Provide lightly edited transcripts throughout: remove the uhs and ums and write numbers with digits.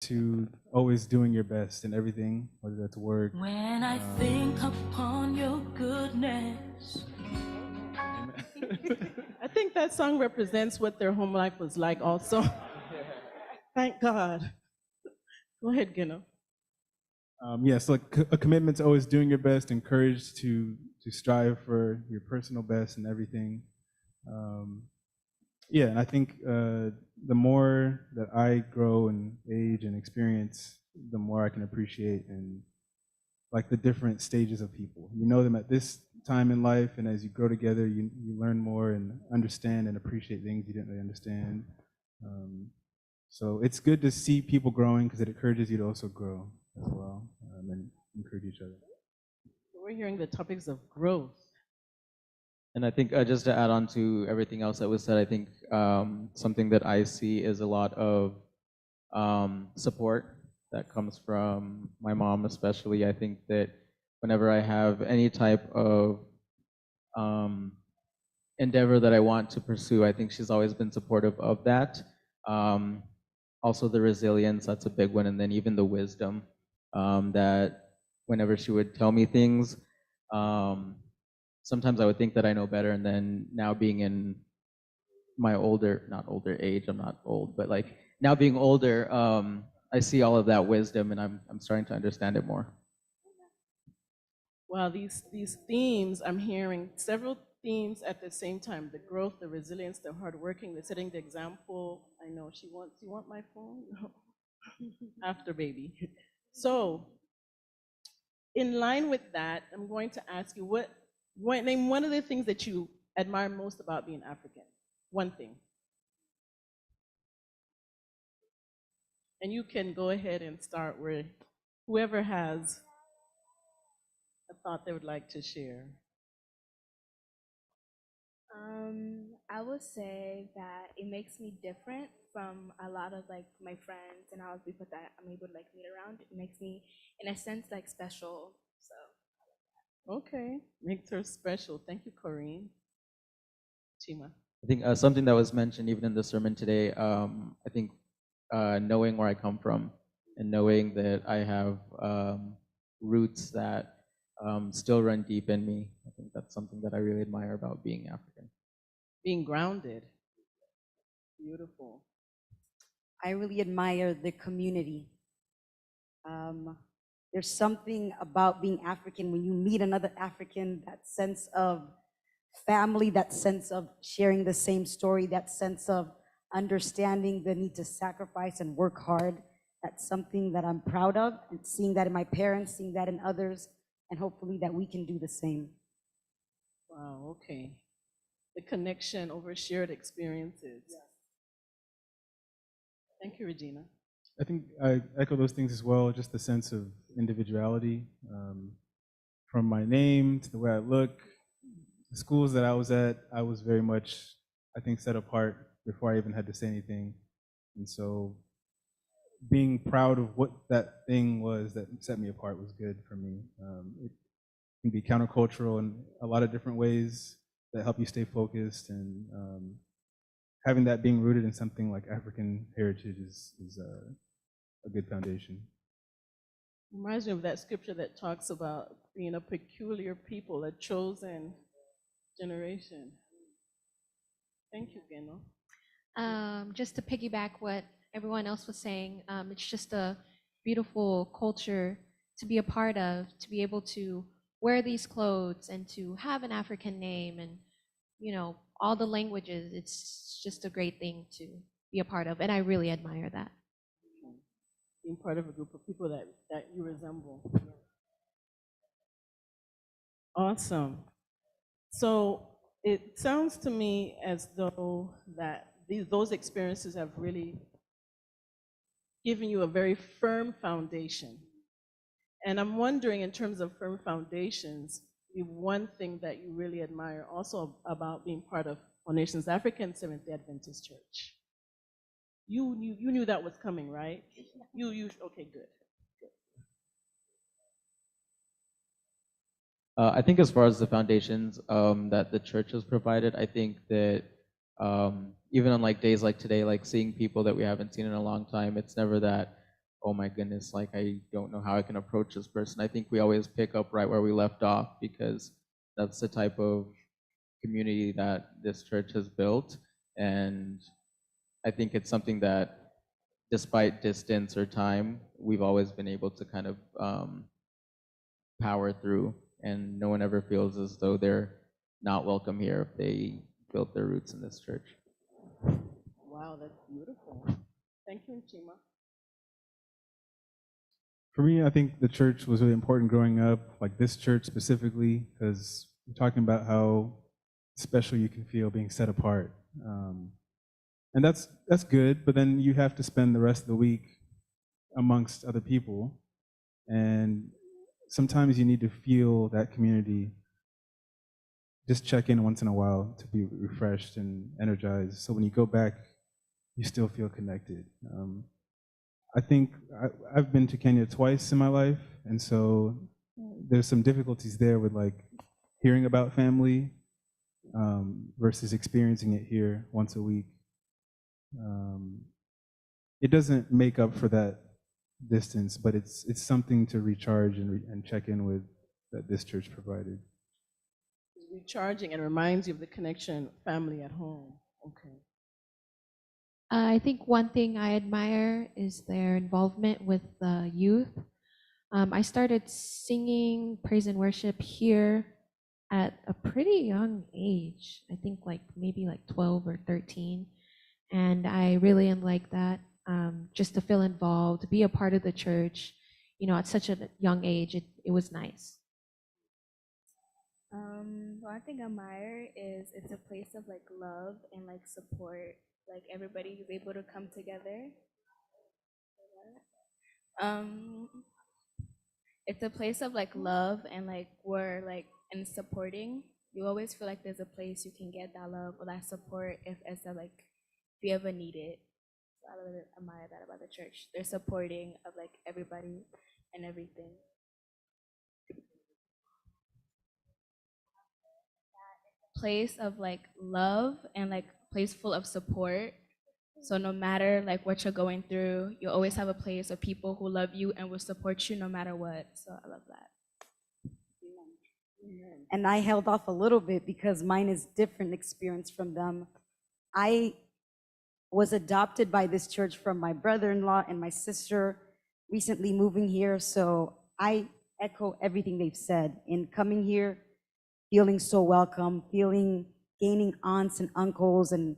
to always doing your best in everything, whether that's work. When I think upon your goodness. I think that song represents what their home life was like also. Thank God. Go ahead, Gino. Yeah, so a commitment to always doing your best, encouraged to strive for your personal best and everything. Um, yeah, and I think the more that I grow and age and experience, the more I can appreciate and like the different stages of people. You know them at this time in life, and as you grow together, you learn more and understand and appreciate things you didn't really understand. Um, so it's good to see people growing because it encourages you to also grow as well and encourage each other. We're hearing the topics of growth. And I think just to add on to everything else that was said, I think something that I see is a lot of support that comes from my mom, especially. I think that whenever I have any type of um, endeavor that I want to pursue, I think she's always been supportive of that. Um, Also, the resilience, that's a big one. And then even the wisdom that whenever she would tell me things, um, sometimes I would think that I know better. And then now being in my older, not older age, I'm not old, but like now being older, I see all of that wisdom and I'm starting to understand it more. Well, these themes, I'm hearing several themes at the same time: the growth, the resilience, the hardworking, the setting the example. I know she wants. You want my phone? No. After baby. So, in line with that, I'm going to ask you name one of the things that you admire most about being African. One thing, and you can go ahead and start with whoever has a thought they would like to share. I would say that it makes me different from a lot of like my friends and all the people that I'm able to like meet around. It makes me, in a sense, like special. So Okay, makes her special. Thank you, Corrine. Chima. I think something that was mentioned even in the sermon today, I think knowing where I come from and knowing that I have roots that still run deep in me. I think that's something that I really admire about being African. Being grounded. Beautiful. I really admire the community. Um, there's something about being African when you meet another African, that sense of family, that sense of sharing the same story, that sense of understanding the need to sacrifice and work hard. That's something that I'm proud of, and seeing that in my parents, seeing that in others, and hopefully that we can do the same. Wow, okay. The connection over shared experiences. Yes. Thank you, Regina. I think I echo those things as well. Just the sense of individuality, from my name to the way I look. The schools that I was at, I was very much, I think, set apart before I even had to say anything. And so being proud of what that thing was that set me apart was good for me. It can be countercultural in a lot of different ways that help you stay focused, and having that being rooted in something like African heritage is a good foundation. Reminds me of that scripture that talks about being a peculiar people, a chosen generation. Thank you, Geno. Just to piggyback what everyone else was saying, it's just a beautiful culture to be a part of, to be able to wear these clothes and to have an African name and, you know, all the languages. It's just a great thing to be a part of, and I really admire that. Being part of a group of people that you resemble. Awesome. So it sounds to me as though that those experiences have really given you a very firm foundation. And I'm wondering, in terms of firm foundations, the one thing that you really admire also about being part of Nations African Seventh-day Adventist Church. You knew that was coming, right? You okay, good. I think as far as the foundations that the church has provided, I think that even on like days like today, like seeing people that we haven't seen in a long time, it's never that oh my goodness, like I don't know how I can approach this person. I think we always pick up right where we left off because that's the type of community that this church has built. And I think it's something that, despite distance or time, we've always been able to kind of power through, and no one ever feels as though they're not welcome here if they built their roots in this church. Wow, that's beautiful. Thank you, Chima. For me, I think the church was really important growing up, like this church specifically, because we're talking about how special you can feel being set apart. And that's good, but then you have to spend the rest of the week amongst other people. And sometimes you need to feel that community. Just check in once in a while to be refreshed and energized. So when you go back, you still feel connected. I think I've been to Kenya twice in my life, and so there's some difficulties there with like hearing about family versus experiencing it here once a week. It doesn't make up for that distance, but it's something to recharge and check in with that this church provided. It's recharging and reminds you of the connection, family at home. Okay. I think one thing I admire is their involvement with the youth. I started singing praise and worship here at a pretty young age. I think like maybe like 12 or 13. And I really am like that, just to feel involved, to be a part of the church, at such a young age, it was nice. One thing I admire is it's a place of like love and like support. Like everybody is able to come together. It's a place of like love and like we're like and supporting. You always feel like there's a place you can get that love or that support if you ever need it. So I really admire that about the church. They're supporting of like everybody and everything. Place of like love and like place full of support. So no matter like what you're going through, you always have a place of people who love you and will support you no matter what. So I love that. And I held off a little bit because mine is different experience from them. I was adopted by this church from my brother-in-law and my sister recently moving here. So I echo everything they've said in coming here, feeling so welcome, gaining aunts and uncles, and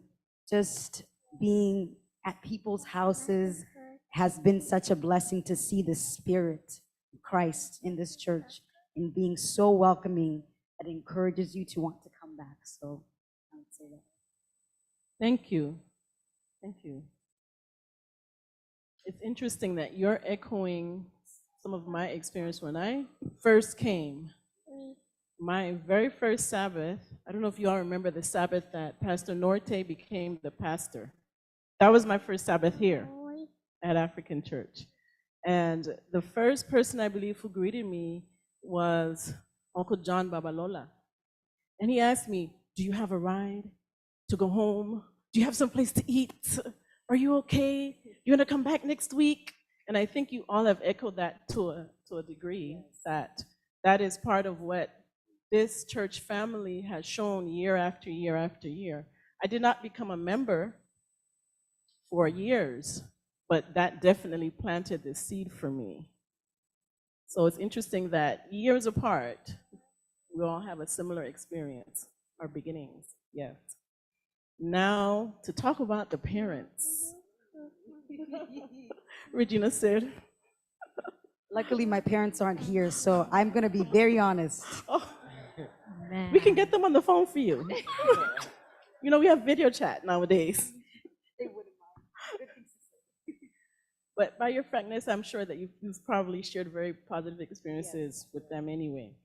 just being at people's houses has been such a blessing to see the Spirit of Christ in this church and being so welcoming that encourages you to want to come back. So I would say that. Thank you. Thank you. It's interesting that you're echoing some of my experience when I first came. My very first Sabbath, I don't know if you all remember the Sabbath that Pastor Norte became the pastor. That was my first Sabbath here at African Church. And the first person I believe who greeted me was Uncle John Babalola. And he asked me, "Do you have a ride to go home? Do you have some place to eat? Are you okay? You want to come back next week?" And I think you all have echoed that to a degree, that is part of what this church family has shown year after year after year. I did not become a member for years, but that definitely planted the seed for me. So it's interesting that years apart, we all have a similar experience, our beginnings, yes. Now, to talk about the parents. Regina said. Luckily, my parents aren't here, so I'm going to be very honest. Oh, we can get them on the phone for you. We have video chat nowadays. But by your frankness, I'm sure that you've probably shared very positive experiences with them anyway.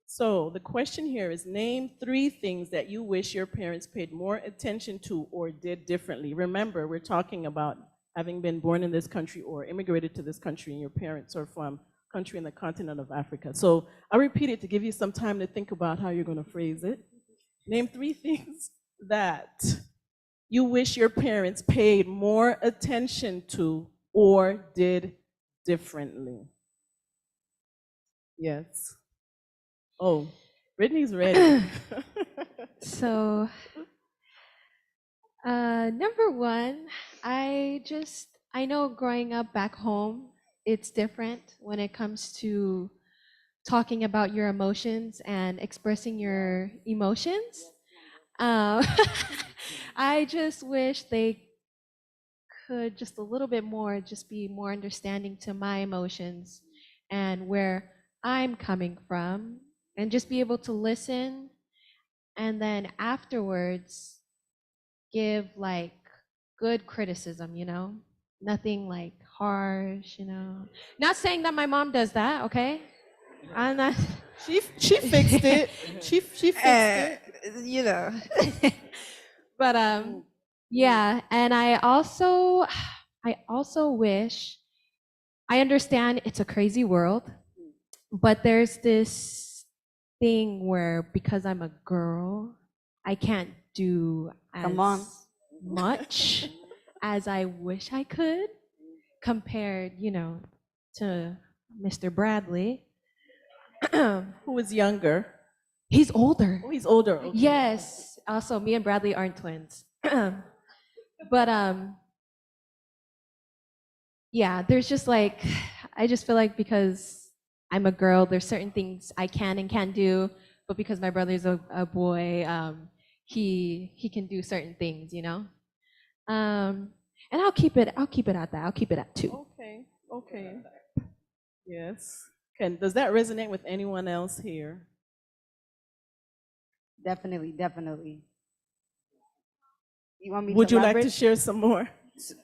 So the question here is, name 3 things that you wish your parents paid more attention to or did differently. Remember, we're talking about having been born in this country or immigrated to this country and your parents are from a country in the continent of Africa. So I'll repeat it to give you some time to think about how you're going to phrase it. Name 3 things that you wish your parents paid more attention to or did differently? Yes. Oh, Brittany's ready. So, number one, I know growing up back home, it's different when it comes to talking about your emotions and expressing your emotions. Um, I just wish they could just a little bit more, just be more understanding to my emotions and where I'm coming from, and just be able to listen and then afterwards give like good criticism, Nothing like harsh. Not saying that my mom does that, okay? I'm not. She fixed it. She fixed it. You know. But yeah, and I also wish I understand it's a crazy world, but there's this thing where because I'm a girl, I can't do Come on. as much as I wish I could compared, to Mr. Bradley. Who is younger? He's older. Oh, he's older. Okay. Yes. Also, me and Bradley aren't twins. But yeah, there's just like I just feel like because I'm a girl, there's certain things I can and can't do, but because my brother's a boy, he can do certain things. And I'll keep it at that. I'll keep it at 2. Okay. Okay. Yes. Does that resonate with anyone else here? Definitely, definitely. You want me Would to you like elaborate? to share some more?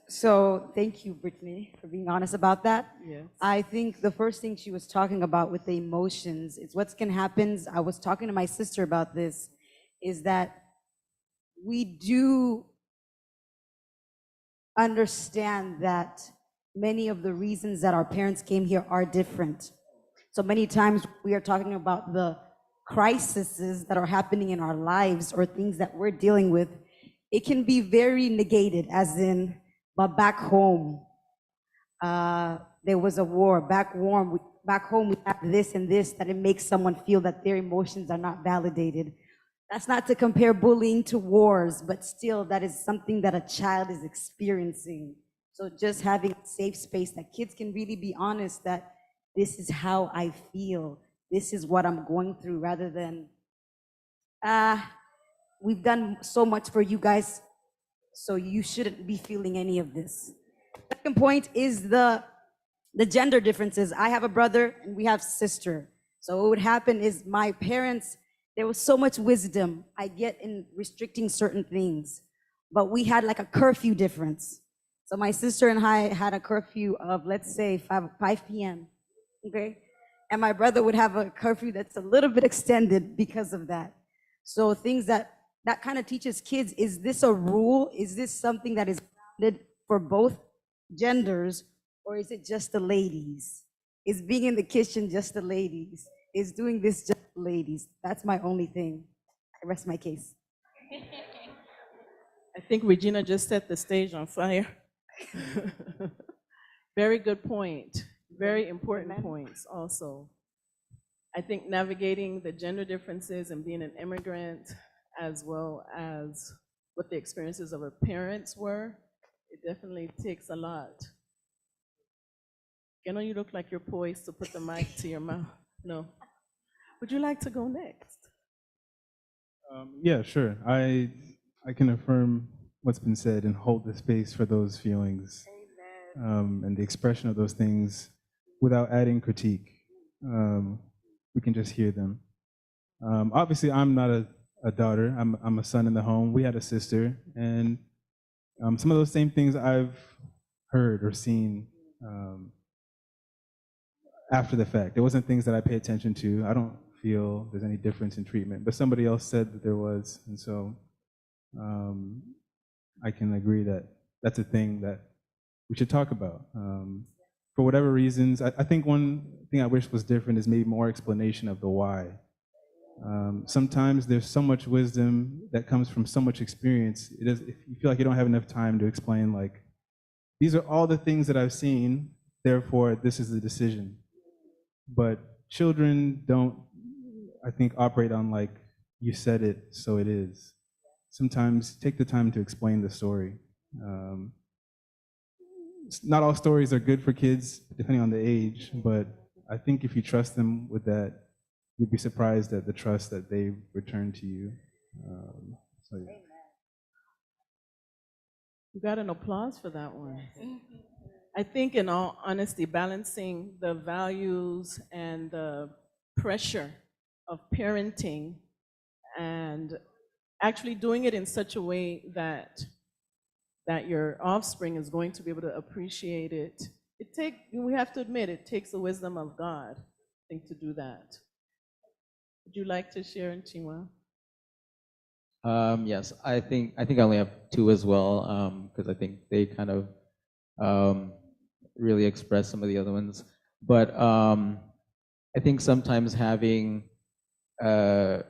So thank you, Brittany, for being honest about that. Yes. I think the first thing she was talking about with the emotions is what's can happen. I was talking to my sister about this, is that we do understand that many of the reasons that our parents came here are different. So many times we are talking about the crises that are happening in our lives or things that we're dealing with. It can be very negated, as in, but back home, there was a war. Back home, we have this and this, that it makes someone feel that their emotions are not validated. That's not to compare bullying to wars, but still, that is something that a child is experiencing. So just having a safe space that kids can really be honest that this is how I feel, this is what I'm going through, rather than, we've done so much for you guys, so you shouldn't be feeling any of this. Second point is the gender differences. I have a brother and we have sister. So what would happen is my parents, there was so much wisdom I get in restricting certain things, but we had like a curfew difference. So my sister and I had a curfew of, let's say, 5 p.m. Okay, and my brother would have a curfew that's a little bit extended because of that. So things that kind of teaches kids, is this a rule? Is this something that is grounded for both genders, or is it just the ladies? Is being in the kitchen just the ladies? Is doing this just the ladies? That's my only thing. I rest my case. I think Regina just set the stage on fire. Very good point. Very important points also. I think navigating the gender differences and being an immigrant, as well as what the experiences of our parents were, it definitely takes a lot. You know, you look like you're poised to put the mic to your mouth. No. Would you like to go next? Yeah, sure. I can affirm what's been said and hold the space for those feelings and the expression of those things without adding critique. We can just hear them. Obviously, I'm not a daughter. I'm a son in the home. We had a sister, and some of those same things I've heard or seen after the fact. It wasn't things that I pay attention to. I don't feel there's any difference in treatment, but somebody else said that there was, and so I can agree that that's a thing that we should talk about. For whatever reasons, I think one thing I wish was different is maybe more explanation of the why. Sometimes there's so much wisdom that comes from so much experience. If you feel like you don't have enough time to explain, like, these are all the things that I've seen, therefore this is the decision. But children don't, I think, operate on like, you said it, so it is. Sometimes take the time to explain the story. Not all stories are good for kids, depending on the age, but I think if you trust them with that, you'd be surprised at the trust that they return to you. So yeah. You got an applause for that one. I think, in all honesty, balancing the values and the pressure of parenting and actually doing it in such a way that your offspring is going to be able to appreciate it. We have to admit, it takes the wisdom of God, I think, to do that. Would you like to share, Nchima? Yes, I think I only have two as well, because I think they kind of really express some of the other ones. But I think sometimes having a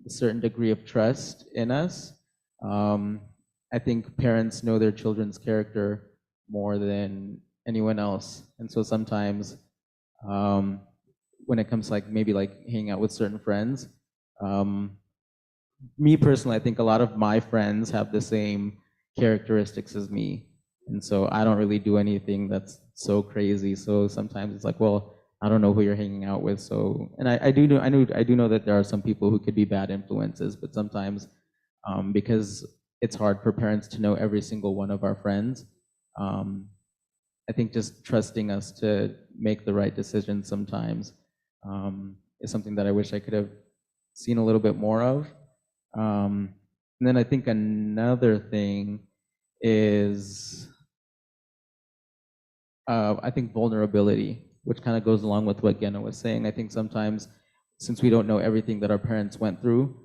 certain degree of trust in us. I think parents know their children's character more than anyone else, and so sometimes when it comes to like maybe like hanging out with certain friends, me personally, I think a lot of my friends have the same characteristics as me, and so I don't really do anything that's so crazy. So sometimes it's like, well, I don't know who you're hanging out with. So, and I do know that there are some people who could be bad influences, but sometimes because it's hard for parents to know every single one of our friends, I think just trusting us to make the right decisions sometimes is something that I wish I could have seen a little bit more of. And then I think another thing is I think vulnerability, which kind of goes along with what Gena was saying. I think sometimes, since we don't know everything that our parents went through,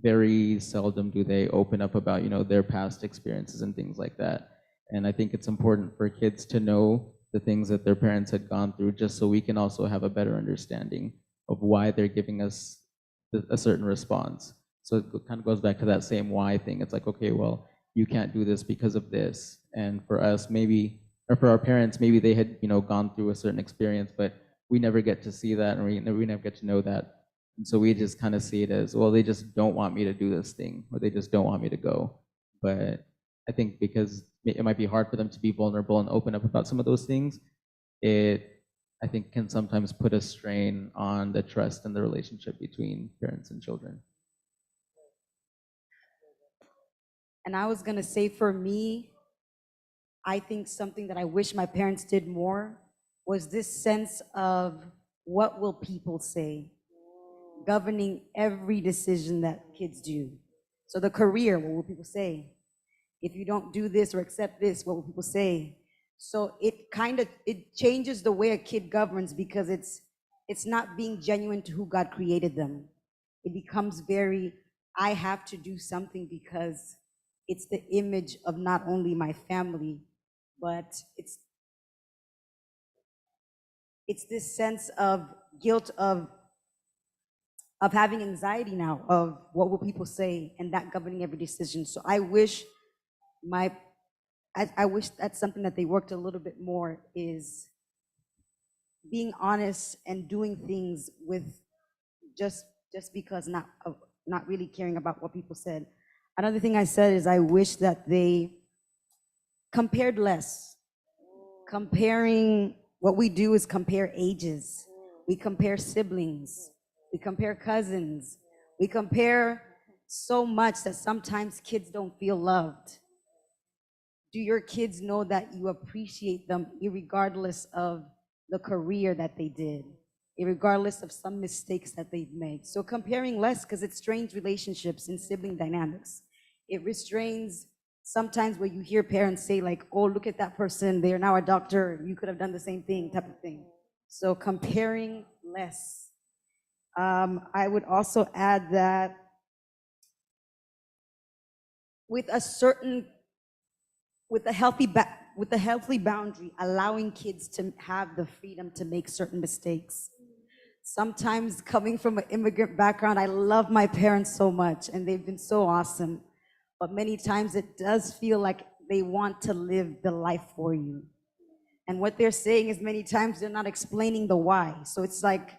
very seldom do they open up about, you know, their past experiences and things like that. And I think it's important for kids to know the things that their parents had gone through, just so we can also have a better understanding of why they're giving us a certain response. So it kind of goes back to that same why thing. It's like, okay, well, you can't do this because of this. And for us, maybe, or for our parents, maybe they had, you know, gone through a certain experience, but we never get to see that, and we never get to know that. And so we just kind of see it as, well, they just don't want me to do this thing, or they just don't want me to go. But I think because it might be hard for them to be vulnerable and open up about some of those things, I think can sometimes put a strain on the trust and the relationship between parents and children. And I was gonna say, for me, I think something that I wish my parents did more was this sense of what will people say, governing every decision that kids do. So the career, what will people say? If you don't do this or accept this, what will people say? So it changes the way a kid governs, because it's not being genuine to who God created them. It becomes very, I have to do something because it's the image of not only my family, but it's this sense of guilt of having anxiety now of what will people say, and that governing every decision. So I wish I wish that's something that they worked a little bit more, is being honest and doing things with just because, not really caring about what people said. Another thing I said is I wish that they compared less. Comparing, what we do is compare ages. We compare siblings. We compare cousins. We compare so much that sometimes kids don't feel loved. Do your kids know that you appreciate them irregardless of the career that they did, irregardless of some mistakes that they've made? So comparing less, because it strains relationships and sibling dynamics. It restrains sometimes where you hear parents say like, oh, look at that person, they're now a doctor, you could have done the same thing, type of thing. So comparing less. I would also add that with a healthy boundary, allowing kids to have the freedom to make certain mistakes. Sometimes, coming from an immigrant background, I love my parents so much and they've been so awesome, but many times it does feel like they want to live the life for you. And what they're saying is many times they're not explaining the why. So it's like,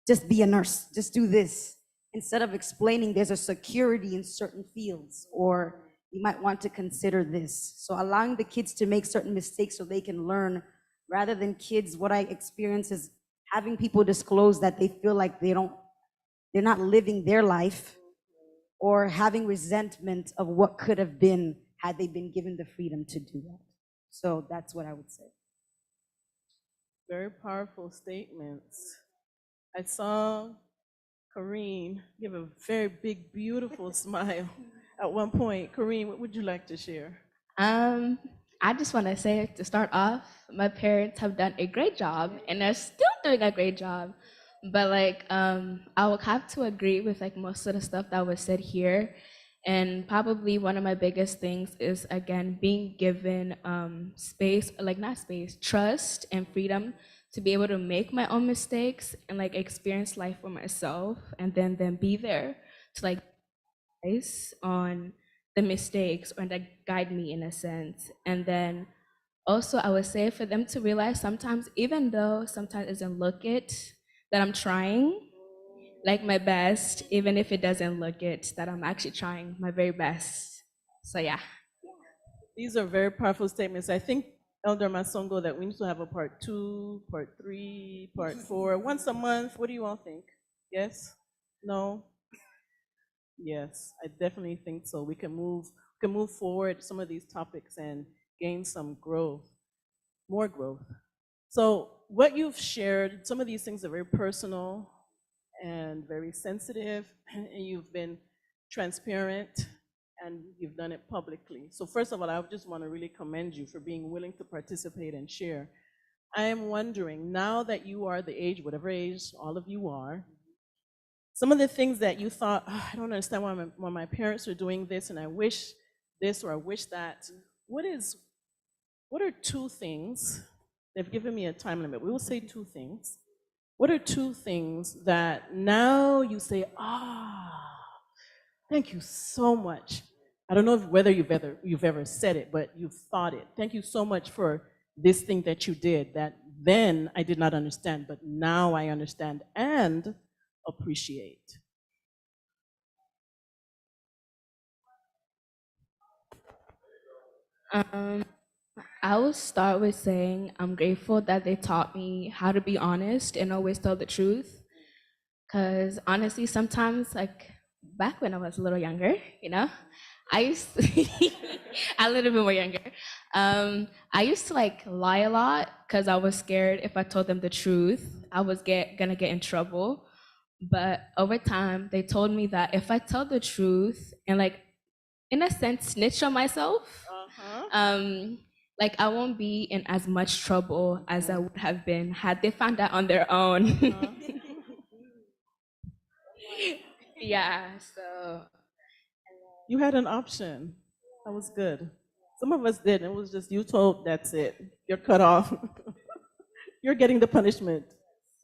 just be a nurse, just do this. Instead of explaining there's a security in certain fields, or you might want to consider this. So allowing the kids to make certain mistakes so they can learn, rather than kids, what I experience is having people disclose that they feel like they're not living their life, or having resentment of what could have been had they been given the freedom to do that. So that's what I would say. Very powerful statements. I saw Corrine give a very big, beautiful smile at one point. Corrine, what would you like to share? I just want to say to start off, my parents have done a great job and they're still doing a great job. But like, I would have to agree with like most of the stuff that was said here. And probably one of my biggest things is again being given space, like not space, trust and freedom to be able to make my own mistakes and like experience life for myself, and then be there to like advise on the mistakes or like guide me in a sense. And then also I would say for them to realize sometimes, even though sometimes it doesn't look it, that I'm trying like my best, even if it doesn't look it, that I'm actually trying my very best. So yeah. These are very powerful statements. I think, Elder Masongo, that we need to have a part 2, part 3, part 4, once a month. What do you all think? Yes? No? Yes, I definitely think so. We can move forward some of these topics and gain some growth, more growth. So what you've shared, some of these things are very personal and very sensitive, and you've been transparent and you've done it publicly. So first of all, I just want to really commend you for being willing to participate and share. I am wondering, now that you are the age, whatever age all of you are, some of the things that you thought, "Oh, I don't understand why my parents are doing this, and I wish this or I wish that." What are 2 things? They've given me a time limit. We will say 2 things. What are 2 things that now you say, thank you so much. I don't know whether you've ever said it, but you've thought it. Thank you so much for this thing that you did that then I did not understand, but now I understand and appreciate. I will start with saying I'm grateful that they taught me how to be honest and always tell the truth. Because honestly, sometimes, like back when I was a little younger, I used to, a little bit more younger, I used to like lie a lot because I was scared if I told them the truth, I was gonna get in trouble. But over time, they told me that if I tell the truth and like, in a sense, snitch on myself, like I won't be in as much trouble as I would have been had they found out on their own. Yeah, so You had an option. That was good. Some of us did. It was just you told, that's it. You're cut off. You're getting the punishment.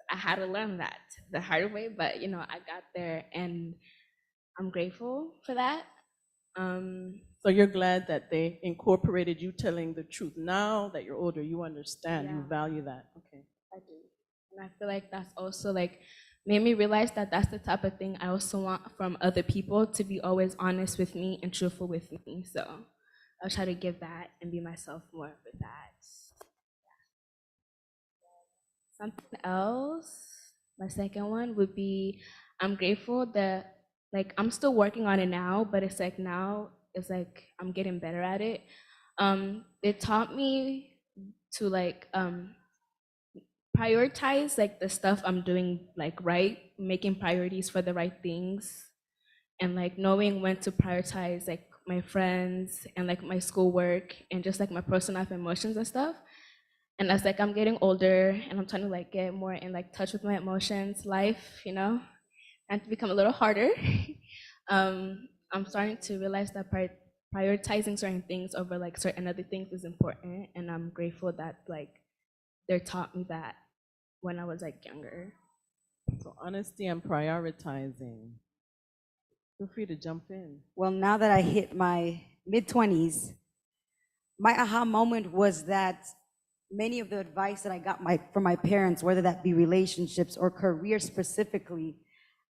I had to learn that the hard way, but I got there and I'm grateful for that. So you're glad that they incorporated you telling the truth. Now that you're older, you understand, you Yeah. value that. Okay. I do. And I feel like that's also like made me realize that that's the type of thing I also want from other people, to be always honest with me and truthful with me. So I'll try to give that and be myself more with that. Something else, my second one would be I'm grateful that like I'm still working on it now, but it's like now it's like I'm getting better at it. They taught me to like prioritize like the stuff I'm doing like right, making priorities for the right things, and like knowing when to prioritize like my friends and like my schoolwork and just like my personal life emotions and stuff. And as like I'm getting older and I'm trying to like get more in like touch with my emotions, life, and to become a little harder. I'm starting to realize that prioritizing certain things over like certain other things is important, and I'm grateful that like they taught me that when I was like younger. So honesty and prioritizing. Feel free to jump in. Well, now that I hit my mid-20s, my aha moment was that many of the advice that I got from my parents, whether that be relationships or career specifically,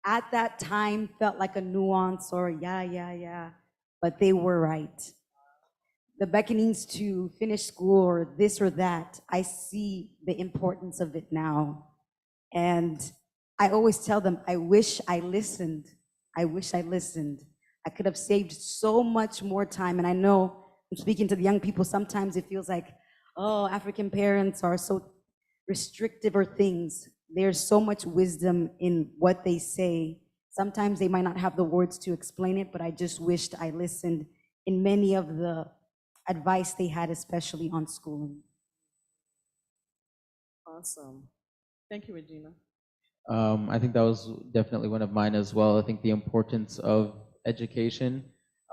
at that time felt like a nuance or yeah, but they were right. The beckonings to finish school or this or that, I see the importance of it now. And I always tell them, I wish I listened. I wish I listened. I could have saved so much more time. And I know, I'm speaking to the young people, sometimes it feels like, oh, African parents are so restrictive or things. There's so much wisdom in what they say. Sometimes they might not have the words to explain it, but I just wished I listened in many of the advice they had, especially on schooling. Awesome. Thank you, Regina. I think that was definitely one of mine as well. I think the importance of education.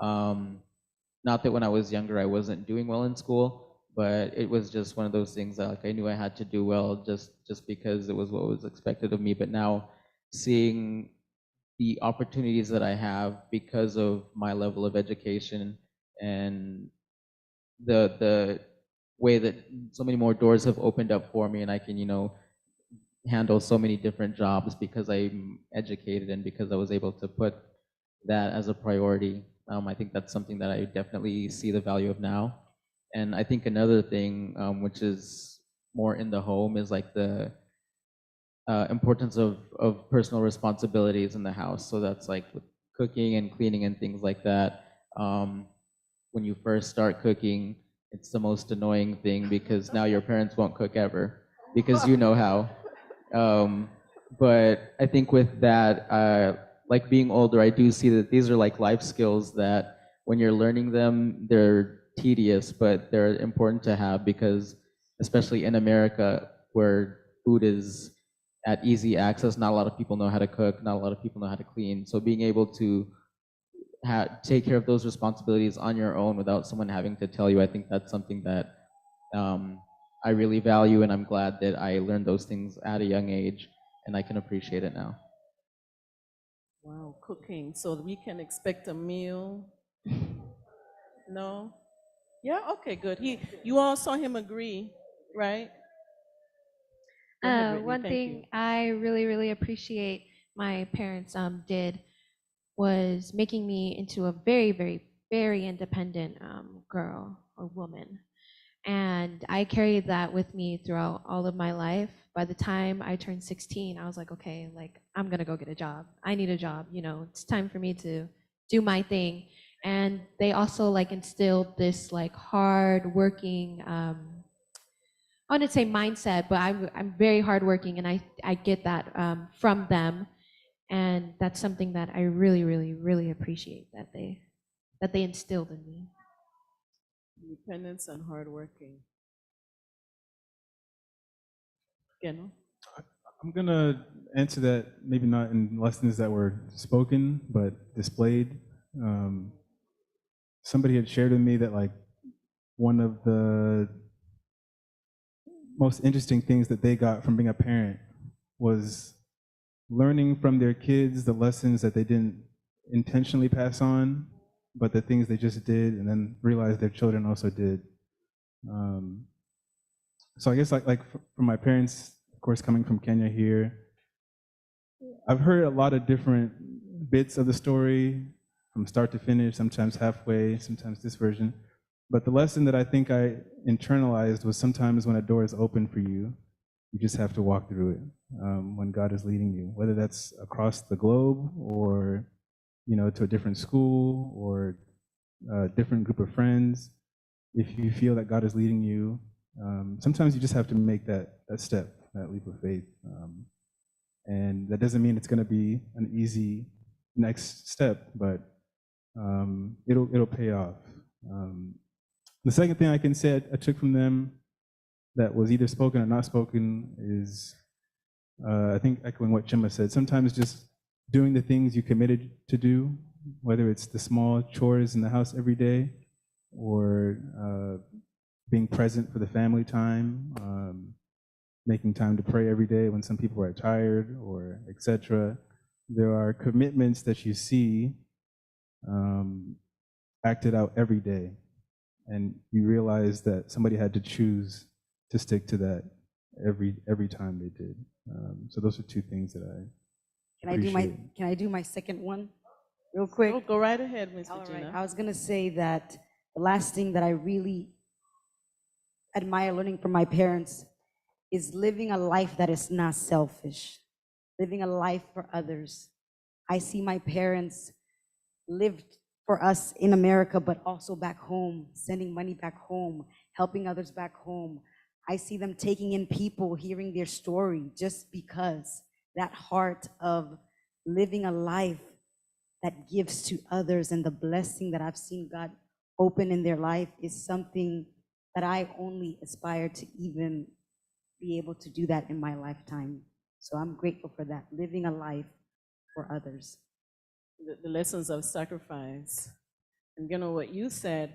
Not that when I was younger I wasn't doing well in school, but it was just one of those things that like I knew I had to do well just because it was what was expected of me. But now seeing the opportunities that I have because of my level of education and the way that so many more doors have opened up for me, and I can, handle so many different jobs because I'm educated and because I was able to put that as a priority. I think that's something that I definitely see the value of now. And I think another thing, which is more in the home, is like the importance of personal responsibilities in the house. So that's like with cooking and cleaning and things like that. When you first start cooking, it's the most annoying thing because now your parents won't cook ever because you know how. But I think with that, like being older, I do see that these are like life skills that when you're learning them, they're tedious, but they're important to have because, especially in America, where food is at easy access, not a lot of people know how to cook, not a lot of people know how to clean. So being able to take care of those responsibilities on your own without someone having to tell you, I think that's something that I really value, and I'm glad that I learned those things at a young age, and I can appreciate it now. Wow, cooking. So we can expect a meal? No? Yeah, okay, good. You all saw him agree, right? Go ahead, Whitney. One Thank you. thing I really, really appreciate my parents did was making me into a very, very, very independent girl or woman. And I carried that with me throughout all of my life. By the time I turned 16, I was like, okay, like I'm gonna go get a job. I need a job, it's time for me to do my thing. And they also like instilled this like hard working, I wouldn't say mindset, but I'm very hardworking, and I get that from them, and that's something that I really, really, really appreciate that they instilled in me. Independence and hardworking. Geno? I'm gonna answer that maybe not in lessons that were spoken, but displayed. Somebody had shared with me that like one of the most interesting things that they got from being a parent was learning from their kids the lessons that they didn't intentionally pass on, but the things they just did and then realized their children also did. So I guess like from my parents, of course, coming from Kenya here, I've heard a lot of different bits of the story from start to finish, sometimes halfway, sometimes this version. But the lesson that I think I internalized was sometimes when a door is open for you, you just have to walk through it when God is leading you, whether that's across the globe or to a different school or a different group of friends. If you feel that God is leading you, sometimes you just have to make that step, that leap of faith. And that doesn't mean it's going to be an easy next step, but it'll pay off. The second thing I can say I took from them that was either spoken or not spoken is, I think echoing what Chima said, sometimes just doing the things you committed to do, whether it's the small chores in the house every day or being present for the family time, making time to pray every day when some people are tired or etc. There are commitments that you see acted out every day, and you realize that somebody had to choose to stick to that every time they did. So those are two things that I appreciate. Can I do my second one real quick? Oh, go right ahead, Miss All right. Regina. I was gonna say that the last thing that I really admire learning from my parents is living a life that is not selfish, living a life for others. I see my parents lived for us in America, but also back home, sending money back home, helping others back home. I see them taking in people, hearing their story, just because that heart of living a life that gives to others and the blessing that I've seen God open in their life is something that I only aspire to even be able to do that in my lifetime. So I'm grateful for that, living a life for others. The lessons of sacrifice. And you know what you said,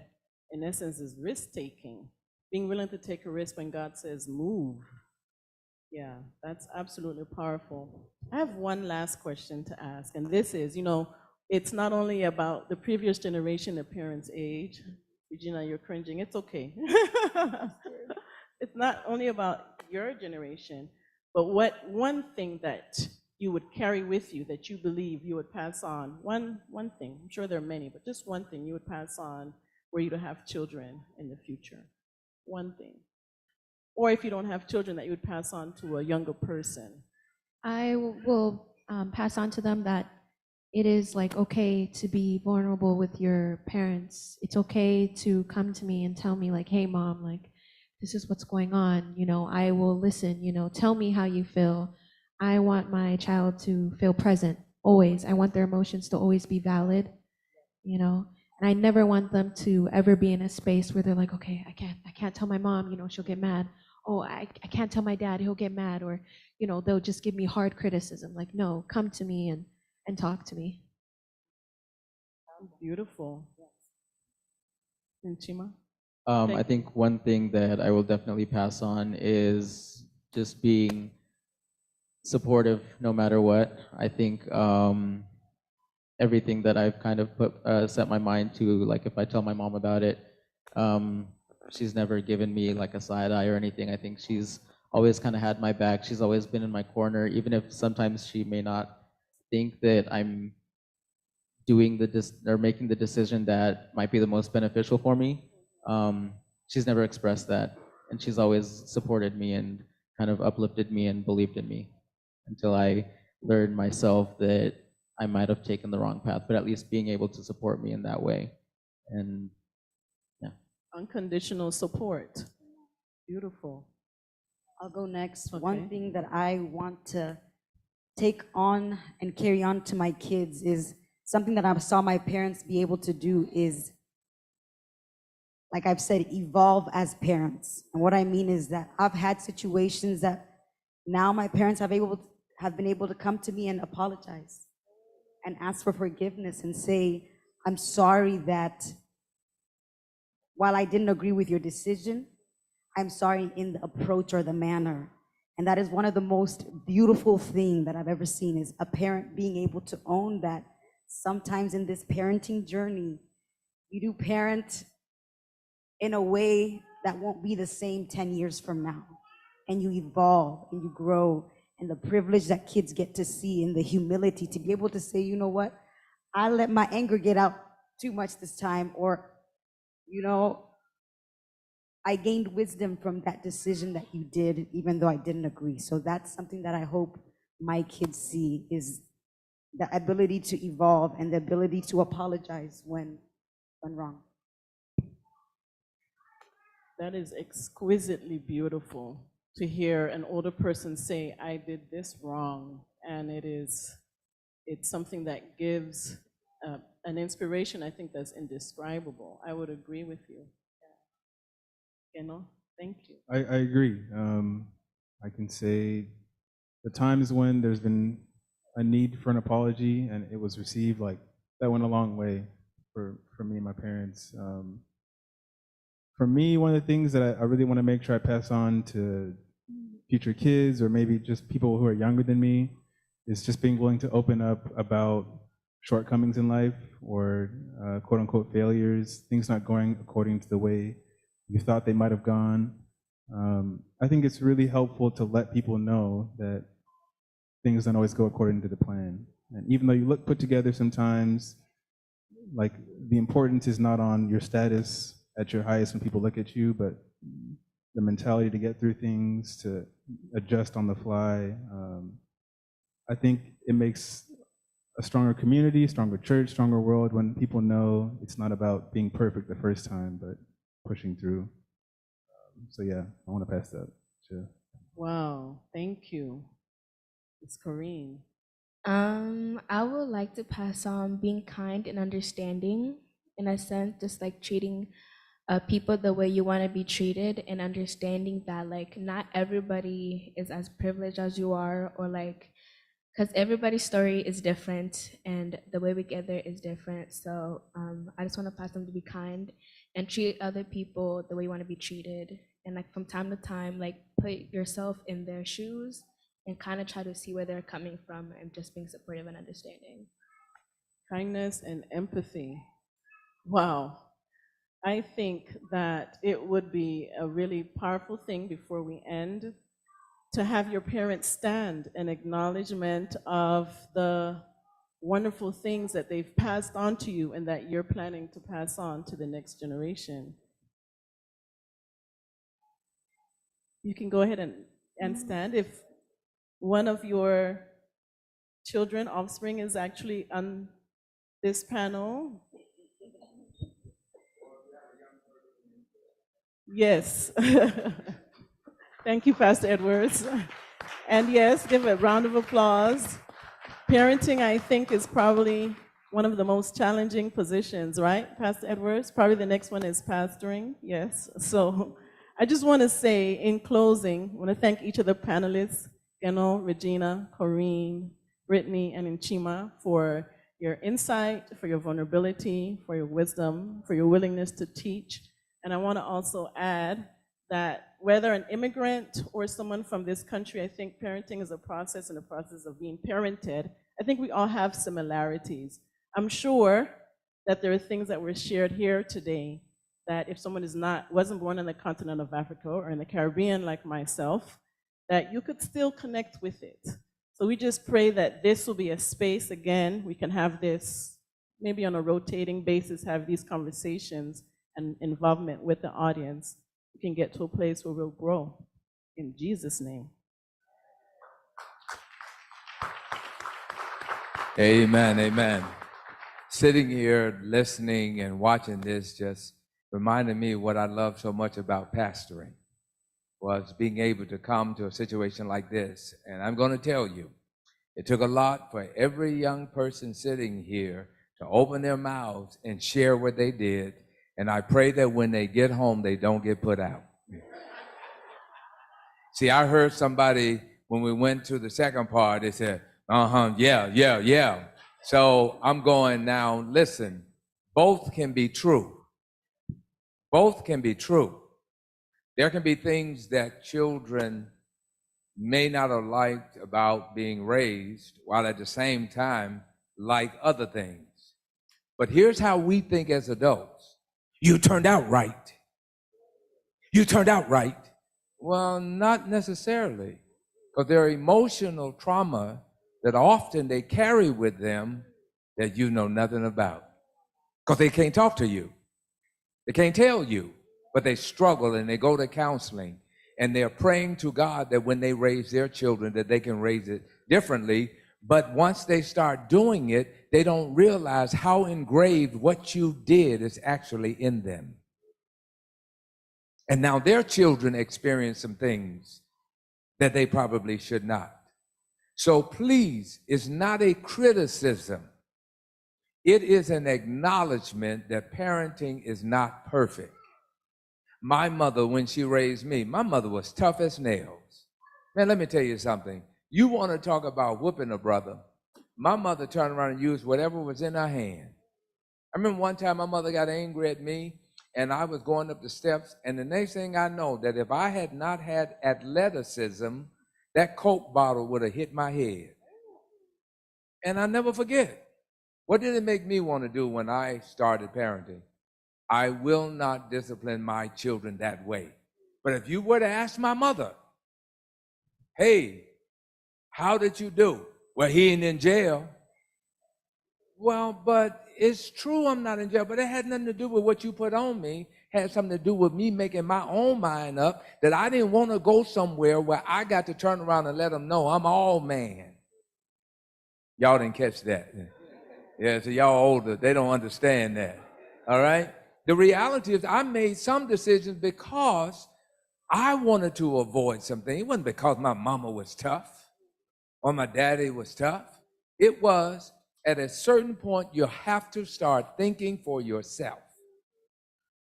in essence, is risk taking. Being willing to take a risk when God says move. Yeah, that's absolutely powerful. I have one last question to ask, and this is, it's not only about the previous generation, the parents' age. Regina, you're cringing. It's okay. It's not only about your generation, but what one thing that you would carry with you that you believe you would pass on. One thing. I'm sure there are many, but just one thing you would pass on were you to have children in the future. One thing. Or if you don't have children, that you would pass on to a younger person. I will pass on to them that it is like okay to be vulnerable with your parents. It's okay to come to me and tell me like, hey mom, like this is what's going on. I will listen, tell me how you feel. I want my child to feel present always. I want their emotions to always be valid, and I never want them to ever be in a space where they're like, okay, I can't tell my mom, she'll get mad. Oh, I can't tell my dad, he'll get mad, or they'll just give me hard criticism. Like, no, come to me and talk to me. Beautiful. And Chima? I think one thing that I will definitely pass on is just being supportive no matter what. I think everything that I've kind of set my mind to, like if I tell my mom about it, she's never given me like a side eye or anything. I think she's always kind of had my back. She's always been in my corner, even if sometimes she may not think that I'm doing or making the decision that might be the most beneficial for me. She's never expressed that, and she's always supported me and kind of uplifted me and believed in me until I learned myself that I might have taken the wrong path, but at least being able to support me in that way. And yeah. Unconditional support. Beautiful. I'll go next. Okay. One thing that I want to take on and carry on to my kids is something that I saw my parents be able to do is, like I've said, evolve as parents. And what I mean is that I've had situations that now my parents have been able to come to me and apologize and ask for forgiveness and say, I'm sorry that while I didn't agree with your decision, I'm sorry in the approach or the manner. And that is one of the most beautiful things that I've ever seen, is a parent being able to own that sometimes in this parenting journey, you do parent in a way that won't be the same 10 years from now. And you evolve and you grow, and the privilege that kids get to see and the humility to be able to say, you know what, I let my anger get out too much this time, or, I gained wisdom from that decision that you did, even though I didn't agree. So that's something that I hope my kids see, is the ability to evolve and the ability to apologize when wrong. That is exquisitely beautiful to hear an older person say, I did this wrong. And it's something that gives an inspiration, I think, that's indescribable. I would agree with you. Thank you. I agree. I can say the times when there's been a need for an apology and it was received, like that went a long way for me and my parents. For me, one of the things that I really want to make sure I pass on to future kids, or maybe just people who are younger than me, is just being willing to open up about shortcomings in life, or quote unquote failures, things not going according to the way you thought they might have gone. I think it's really helpful to let people know that things don't always go according to the plan. And even though you look put together sometimes, like the importance is not on your status at your highest when people look at you, but the mentality to get through things, to adjust on the fly. I think it makes a stronger community, stronger church, stronger world when people know it's not about being perfect the first time, but pushing through. So yeah, I want to pass that to. Wow, thank you. It's Corrine. I would like to pass on being kind and understanding, in a sense, just like treating people the way you want to be treated, and understanding that like not everybody is as privileged as you are, or like, because everybody's story is different and the way we get there is different. So I just want to pass them to be kind and treat other people the way you want to be treated, and like from time to time, like put yourself in their shoes and kind of try to see where they're coming from, and just being supportive and understanding. Kindness and empathy. Wow. I think that it would be a really powerful thing before we end to have your parents stand in acknowledgement of the wonderful things that they've passed on to you and that you're planning to pass on to the next generation. You can go ahead and stand. If one of your children, offspring, is actually on this panel. Yes. Thank you, Pastor Edwards. And yes, give a round of applause. Parenting, I think, is probably one of the most challenging positions, right, Pastor Edwards? Probably the next one is pastoring, yes. So I just want to say in closing, I want to thank each of the panelists, Geno, Regina, Corrine, Brittany, and Nchima, for your insight, for your vulnerability, for your wisdom, for your willingness to teach. And I want to also add that whether an immigrant or someone from this country, I think parenting is a process, and a process of being parented. I think we all have similarities. I'm sure that there are things that were shared here today that if someone wasn't born on the continent of Africa or in the Caribbean like myself, that you could still connect with it. So we just pray that this will be a space, again, we can have this maybe on a rotating basis, have these conversations and involvement with the audience. We can get to a place where we'll grow. In Jesus' name. Amen, amen. Sitting here listening and watching this just reminded me what I love so much about pastoring, was being able to come to a situation like this. And I'm going to tell you, it took a lot for every young person sitting here to open their mouths and share what they did. And I pray that when they get home, they don't get put out. See, I heard somebody, when we went to the second part, they said, yeah. So I'm going now, listen, both can be true. Both can be true. There can be things that children may not have liked about being raised, while at the same time like other things. But here's how we think as adults. You turned out right. You turned out right. Well, not necessarily, because there are emotional trauma that often they carry with them that you know nothing about, because they can't talk to you. They can't tell you, but they struggle and they go to counseling, and they're praying to God that when they raise their children that they can raise it differently. But once they start doing it, they don't realize how engraved what you did is actually in them. And now their children experience some things that they probably should not. So please, it's not a criticism. It is an acknowledgement that parenting is not perfect. My mother, when she raised me, my mother was tough as nails. Man, let me tell you something. You want to talk about whooping a brother. My mother turned around and used whatever was in her hand. I remember one time my mother got angry at me, and I was going up the steps, and the next thing I know, that if I had not had athleticism, that Coke bottle would have hit my head. And I'll never forget. What did it make me want to do when I started parenting? I will not discipline my children that way. But if you were to ask my mother, hey, how did you do? Well, he ain't in jail. Well, but it's true I'm not in jail, but it had nothing to do with what you put on me. It had something to do with me making my own mind up that I didn't want to go somewhere where I got to turn around and let them know I'm all man. Y'all didn't catch that. Yeah, so y'all older, they don't understand that. All right? The reality is I made some decisions because I wanted to avoid something. It wasn't because my mama was tough or my daddy was tough. It was at a certain point you have to start thinking for yourself.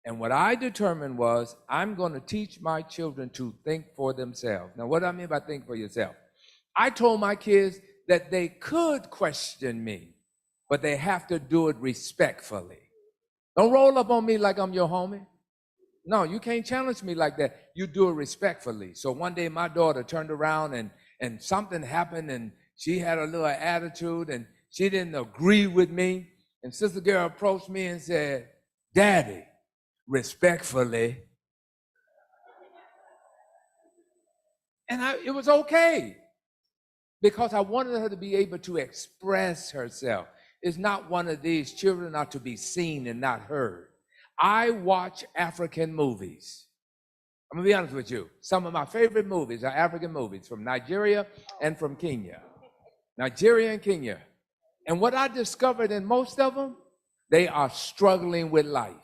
And what I determined was I'm going to teach my children to think for themselves. Now, what do I mean by think for yourself? I told my kids that they could question me, but they have to do it respectfully. Don't roll up on me like I'm your homie. No, you can't challenge me like that. You do it respectfully. So one day my daughter turned around and something happened and she had a little attitude and she didn't agree with me. And Sister Girl approached me and said, Daddy, respectfully. And it was okay because I wanted her to be able to express herself. It's not one of these children are to be seen and not heard. I watch African movies. I'm gonna be honest with you. Some of my favorite movies are African movies from Nigeria and from Kenya. Nigeria and Kenya. And what I discovered in most of them, they are struggling with life.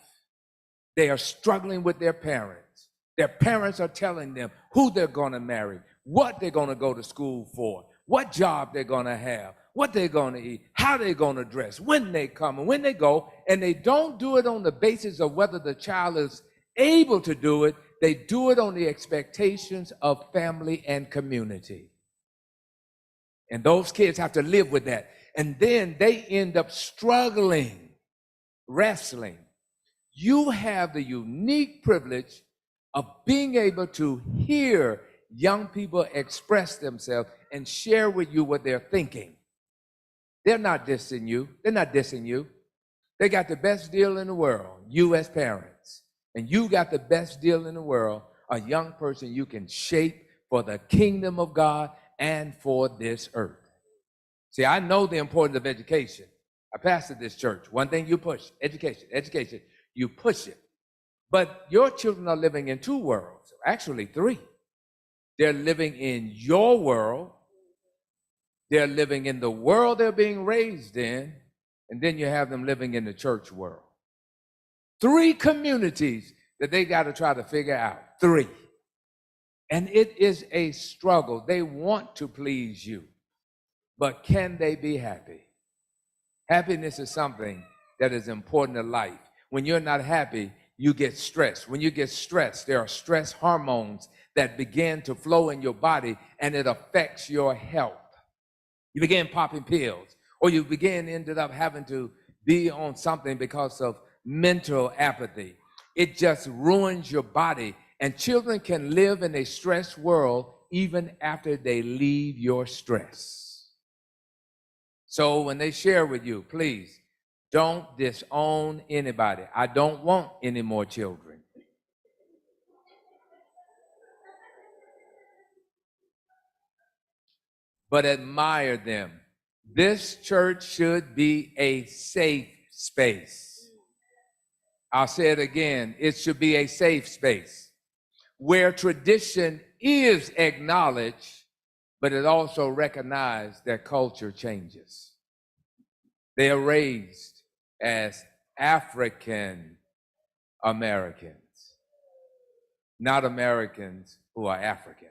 They are struggling with their parents. Their parents are telling them who they're gonna marry, what they're gonna go to school for, what job they're gonna have, what they're gonna eat, how they're gonna dress, when they come and when they go, and they don't do it on the basis of whether the child is able to do it. They do it on the expectations of family and community. And those kids have to live with that. And then they end up struggling, wrestling. You have the unique privilege of being able to hear young people express themselves and share with you what they're thinking. They're not dissing you. They're not dissing you. They got the best deal in the world, you as parents. And you got the best deal in the world, a young person you can shape for the kingdom of God and for this earth. See, I know the importance of education. I pastored this church. One thing you push, education, education. You push it. But your children are living in two worlds, actually three. They're living in your world. They're living in the world they're being raised in. And then you have them living in the church world. Three communities that they got to try to figure out. Three. And it is a struggle. They want to please you. But can they be happy? Happiness is something that is important to life. When you're not happy, you get stressed. When you get stressed, there are stress hormones that begin to flow in your body and it affects your health. You begin popping pills, or you ended up having to be on something because of mental apathy. It just ruins your body. And children can live in a stressed world even after they leave your stress. So when they share with you, please don't disown anybody. I don't want any more children. But admire them. This church should be a safe space. I'll say it again. It should be a safe space where tradition is acknowledged, but it also recognizes that culture changes. They are raised as African Americans, not Americans who are African.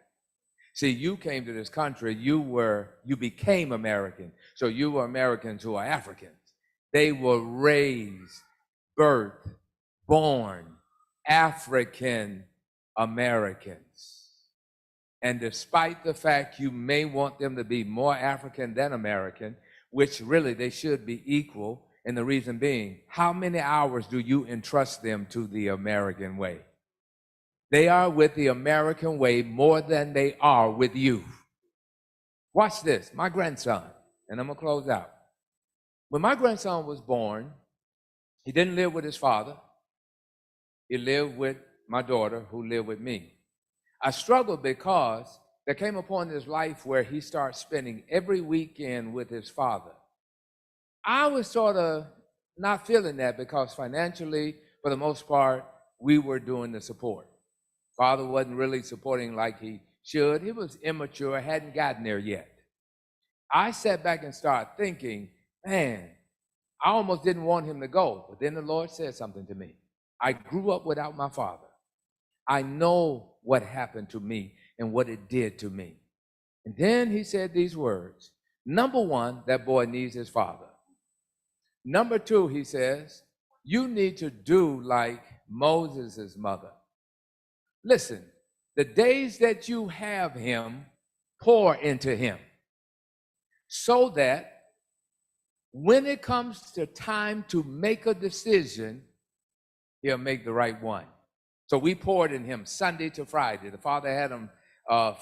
See, you came to this country, you became American. So you were Americans who are Africans. They were raised, birthed, born African Americans. And despite the fact you may want them to be more African than American, which really they should be equal, and the reason being, how many hours do you entrust them to the American way? They are with the American way more than they are with you. Watch this, my grandson, and I'm gonna close out. When my grandson was born, he didn't live with his father. He lived with my daughter, who lived with me. I struggled because there came a point in his life where he started spending every weekend with his father. I was sort of not feeling that because financially, for the most part, we were doing the support. Father wasn't really supporting like he should. He was immature, hadn't gotten there yet. I sat back and started thinking, man, I almost didn't want him to go. But then the Lord said something to me. I grew up without my father. I know what happened to me and what it did to me. And then he said these words. Number one, that boy needs his father. Number two, he says, you need to do like Moses' mother. Listen, the days that you have him, pour into him so that when it comes to time to make a decision, he'll make the right one. So we poured in him Sunday to Friday. The father had him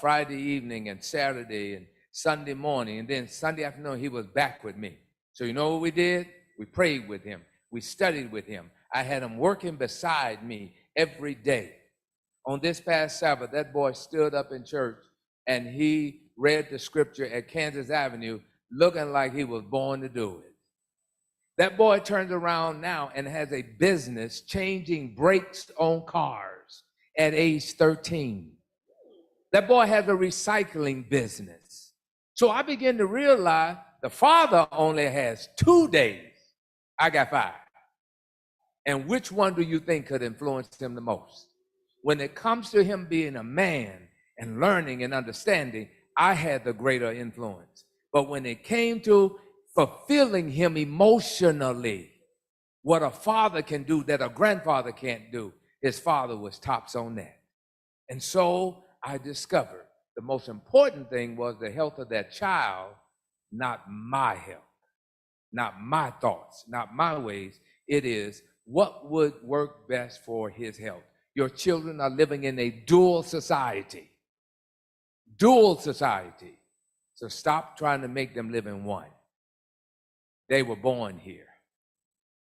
Friday evening and Saturday and Sunday morning. And then Sunday afternoon, he was back with me. So you know what we did? We prayed with him. We studied with him. I had him working beside me every day. On this past Sabbath, that boy stood up in church and he read the scripture at Kansas Avenue looking like he was born to do it. That boy turns around now and has a business changing brakes on cars at age 13. That boy has a recycling business. So I began to realize the father only has 2 days. I got 5. And which one do you think could influence him the most? When it comes to him being a man and learning and understanding, I had the greater influence. But when it came to fulfilling him emotionally, what a father can do that a grandfather can't do, his father was tops on that. And so I discovered the most important thing was the health of that child, not my health, not my thoughts, not my ways. It is what would work best for his health. Your children are living in a dual society. Dual society. So stop trying to make them live in one. They were born here.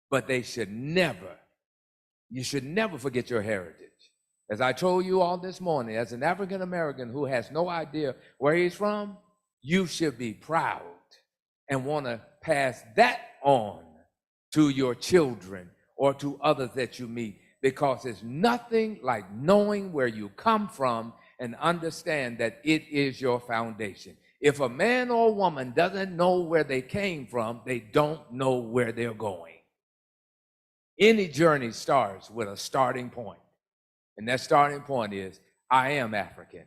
But they should never, you should never forget your heritage. As I told you all this morning, as an African American who has no idea where he's from, you should be proud and want to pass that on to your children or to others that you meet, because it's nothing like knowing where you come from and understand that it is your foundation. If a man or a woman doesn't know where they came from, they don't know where they're going. Any journey starts with a starting point. And that starting point is, I am African.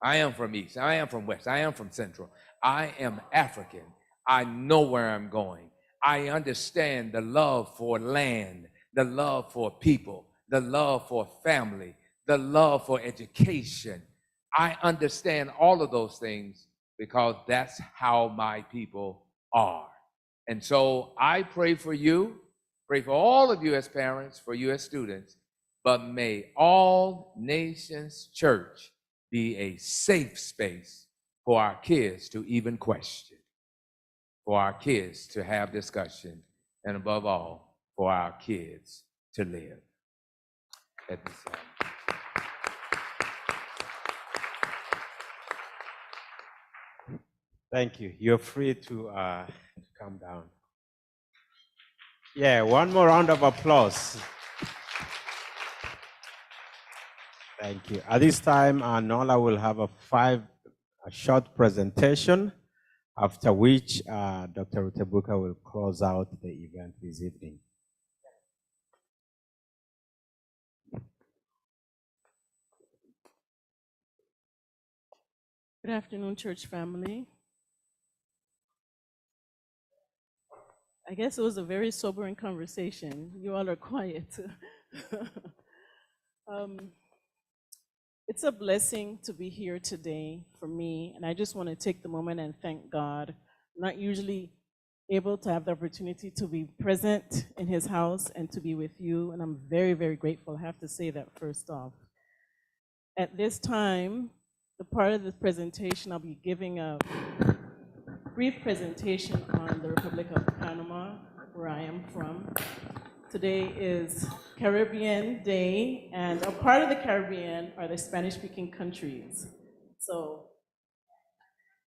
I am from East. I am from West. I am from Central. I am African. I know where I'm going. I understand the love for land, the love for people, the love for family, the love for education. I understand all of those things because that's how my people are. And so I pray for you, pray for all of you as parents, for you as students, but may All Nations Church be a safe space for our kids to even question, for our kids to have discussion, and above all, for our kids to live. At this time. Thank you. You're free to come down. Yeah, one more round of applause. Thank you. At this time, Nola will have a short presentation, after which Dr. Rutebuka will close out the event this evening. Good afternoon, church family. I guess it was a very sobering conversation. You all are quiet. It's a blessing to be here today for me, and I just want to take the moment and thank God. I'm not usually able to have the opportunity to be present in His house and to be with you, and I'm very, very grateful. I have to say that first off. At this time, the part of the presentation, I'll be giving a brief presentation on the Republic of Panama, where I am from. Today is Caribbean Day, and a part of the Caribbean are the Spanish-speaking countries. So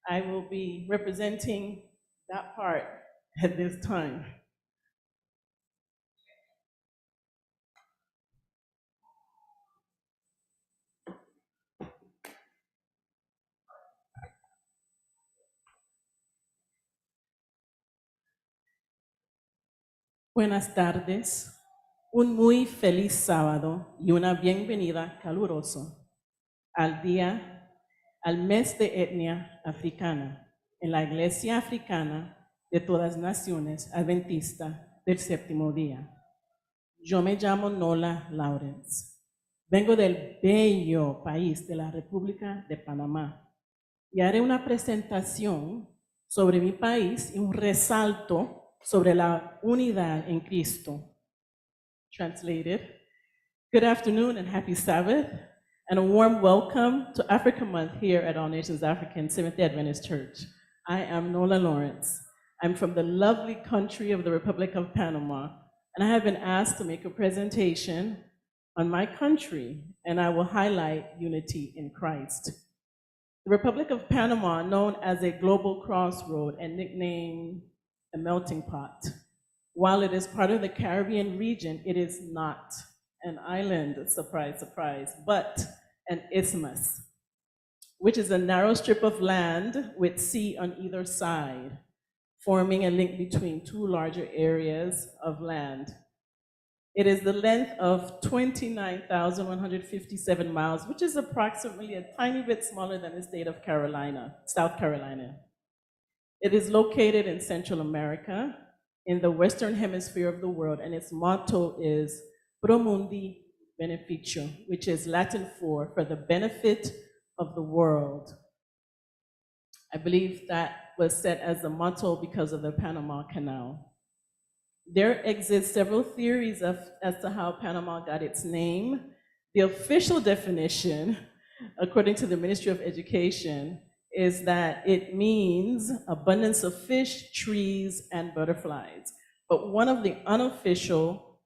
I will be representing that part at this time. Buenas tardes, un muy feliz sábado y una bienvenida calurosa al mes de etnia africana en la Iglesia Africana de todas Naciones Adventista del Séptimo Día. Yo me llamo Nola Lawrence. Vengo del bello país de la República de Panamá y haré una presentación sobre mi país y un resalto sobre la unidad en Cristo. Translated, good afternoon and happy Sabbath, and a warm welcome to Africa Month here at All Nations African Seventh-day Adventist Church. I am Nola Lawrence. I'm from the lovely country of the Republic of Panama, and I have been asked to make a presentation on my country, and I will highlight unity in Christ. The Republic of Panama, known as a global crossroad and nicknamed a melting pot. While it is part of the Caribbean region, it is not an island, surprise, surprise, but an isthmus, which is a narrow strip of land with sea on either side, forming a link between two larger areas of land. It is the length of 29,157 miles, which is approximately a tiny bit smaller than the state of South Carolina. It is located in Central America, in the Western Hemisphere of the world, and its motto is Pro Mundi Beneficio, which is Latin for the benefit of the world. I believe that was set as the motto because of the Panama Canal. There exist several theories as to how Panama got its name. The official definition, according to the Ministry of Education, is that it means abundance of fish, trees, and butterflies. But one of the unofficial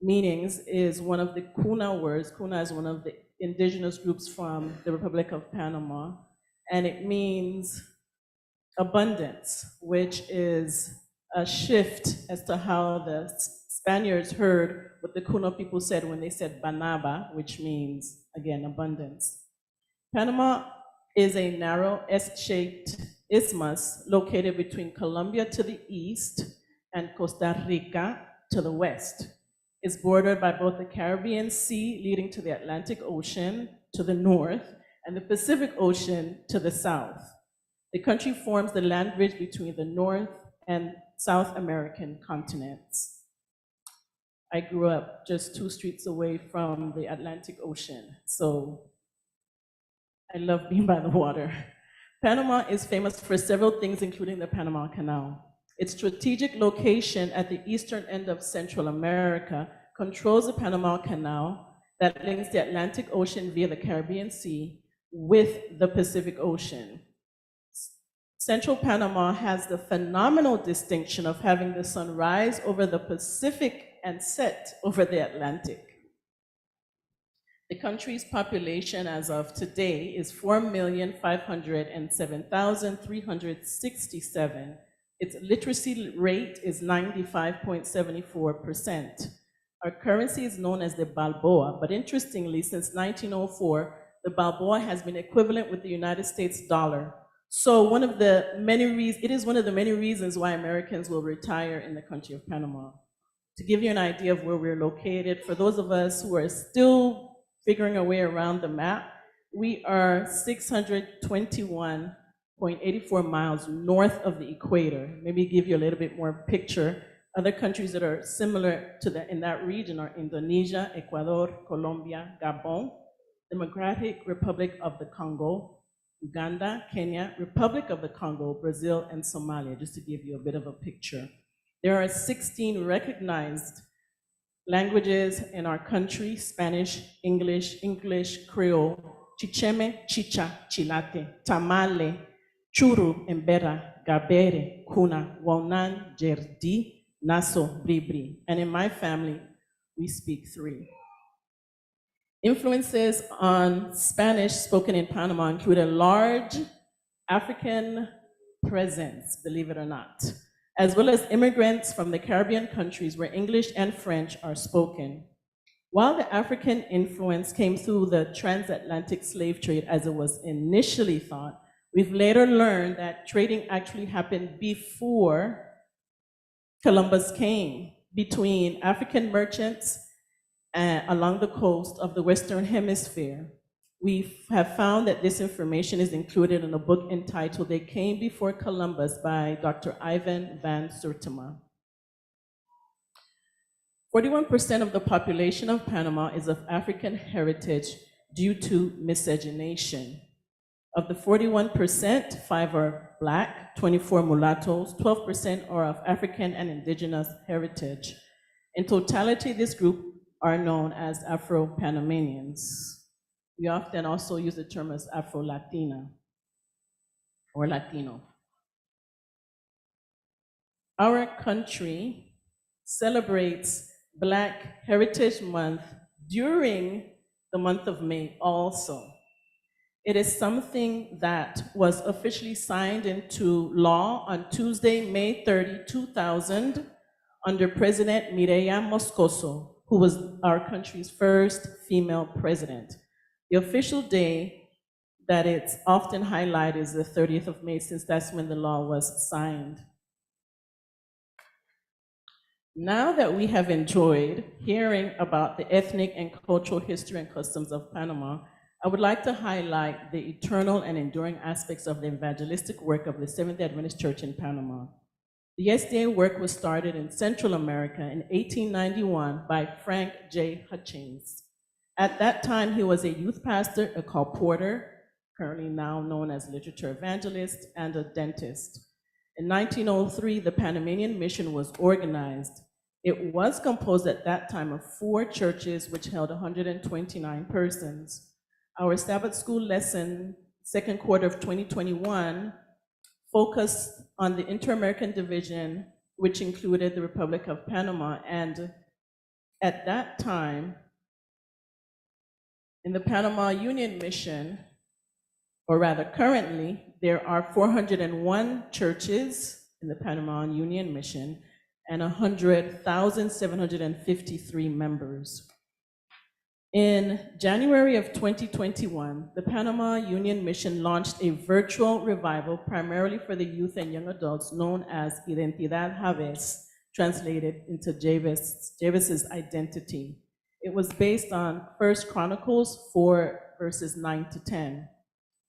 meanings is one of the Kuna words. Kuna is one of the indigenous groups from the Republic of Panama, and it means abundance, which is a shift as to how the Spaniards heard what the Kuna people said when they said banaba, which means, again, abundance. Panama is a narrow S-shaped isthmus located between Colombia to the east and Costa Rica to the west. It's bordered by both the Caribbean Sea leading to the Atlantic Ocean to the north and the Pacific Ocean to the south. The country forms the land bridge between the North and South American continents. I grew up just 2 streets away from the Atlantic Ocean, so I love being by the water. Panama is famous for several things, including the Panama Canal. Its strategic location at the eastern end of Central America controls the Panama Canal that links the Atlantic Ocean via the Caribbean Sea with the Pacific Ocean. Central Panama has the phenomenal distinction of having the sun rise over the Pacific and set over the Atlantic. The country's population as of today is 4,507,367. Its literacy rate is 95.74%. Our currency is known as the Balboa, but interestingly, since 1904, the Balboa has been equivalent with the United States dollar. So it is one of the many reasons why Americans will retire in the country of Panama. To give you an idea of where we're located, for those of us who are still figuring our way around the map, we are 621.84 miles north of the equator. Maybe give you a little bit more picture. Other countries that are similar to in that region are Indonesia, Ecuador, Colombia, Gabon, Democratic Republic of the Congo, Uganda, Kenya, Republic of the Congo, Brazil, and Somalia, just to give you a bit of a picture. There are 16 recognized languages in our country: Spanish, English, Creole, Chicheme, Chicha, Chilate, Tamale, Churu, Embera, Gabere, Kuna, Waunan, Jerdi, Naso, Bribri. And in my family, we speak 3. Influences on Spanish spoken in Panama include a large African presence, believe it or not, as well as immigrants from the Caribbean countries where English and French are spoken. While the African influence came through the transatlantic slave trade as it was initially thought, we've later learned that trading actually happened before Columbus came between African merchants along the coast of the Western Hemisphere. We have found that this information is included in a book entitled They Came Before Columbus by Dr. Ivan van Sertima. 41% of the population of Panama is of African heritage due to miscegenation. Of the 41%, 5 are Black, 24 mulattoes, 12% are of African and indigenous heritage. In totality, this group are known as Afro-Panamanians. We often also use the term as Afro-Latina or Latino. Our country celebrates Black Heritage Month during the month of May also. It is something that was officially signed into law on Tuesday, May 30, 2000, under President Mireya Moscoso, who was our country's first female president. The official day that it's often highlighted is the 30th of May, since that's when the law was signed. Now that we have enjoyed hearing about the ethnic and cultural history and customs of Panama, I would like to highlight the eternal and enduring aspects of the evangelistic work of the Seventh-day Adventist Church in Panama. The SDA work was started in Central America in 1891 by Frank J. Hutchings. At that time, he was a youth pastor, a colporteur, currently now known as literature evangelist, and a dentist. In 1903, the Panamanian Mission was organized. It was composed at that time of 4 churches, which held 129 persons. Our Sabbath school lesson, second quarter of 2021, focused on the Inter-American Division, which included the Republic of Panama. And at that time, in the Panama Union Mission, or rather currently, there are 401 churches in the Panama Union Mission and 100,753 members. In January of 2021, the Panama Union Mission launched a virtual revival primarily for the youth and young adults known as Identidad Javes, translated into Javes's identity. It was based on 1 Chronicles 4, verses 9 to 10,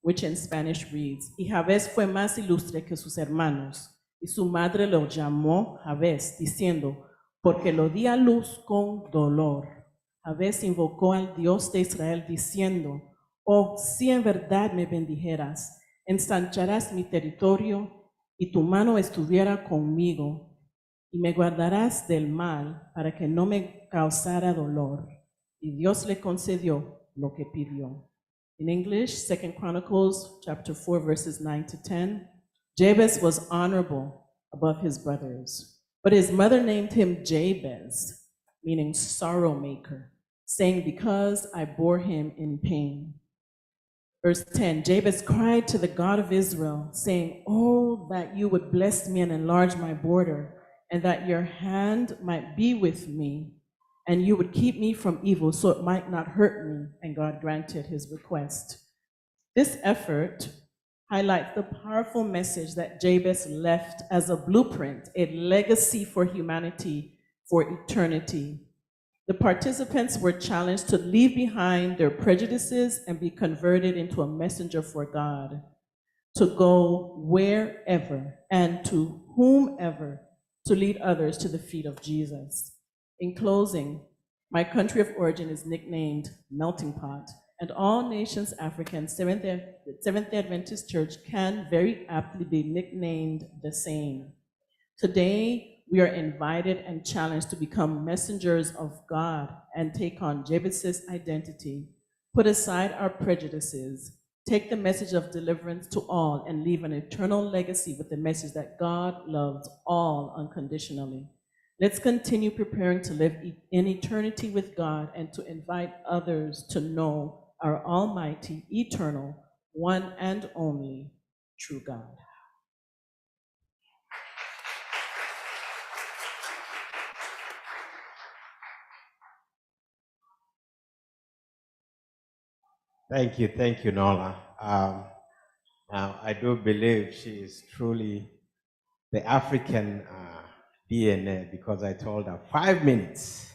which in Spanish reads, Y Javes fue más ilustre que sus hermanos, y su madre lo llamó Javes, diciendo, porque lo di a luz con dolor. Javes invocó al Dios de Israel diciendo, oh, si en verdad me bendijeras, ensancharás mi territorio y tu mano estuviera conmigo y me guardarás del mal para que no me causara dolor. Y Dios le concedió lo que pidió. In English, 2 Chronicles chapter 4, verses 9 to 10, Jabez was honorable above his brothers, but his mother named him Jabez, meaning sorrow maker, saying, because I bore him in pain. Verse 10, Jabez cried to the God of Israel, saying, oh, that you would bless me and enlarge my border, and that your hand might be with me, and you would keep me from evil so it might not hurt me. And God granted his request. This effort highlights the powerful message that Jabez left as a blueprint, a legacy for humanity for eternity. The participants were challenged to leave behind their prejudices and be converted into a messenger for God, to go wherever and to whomever to lead others to the feet of Jesus. In closing, my country of origin is nicknamed Melting Pot, and all nations African Seventh-day Adventist Church can very aptly be nicknamed the same. Today, we are invited and challenged to become messengers of God and take on Jabez's identity, put aside our prejudices, take the message of deliverance to all, and leave an eternal legacy with the message that God loves all unconditionally. Let's continue preparing to live in eternity with God and to invite others to know our almighty, eternal, one and only true God. Thank you, Nola. Now, I do believe she is truly the African DNA because I told her 5 minutes.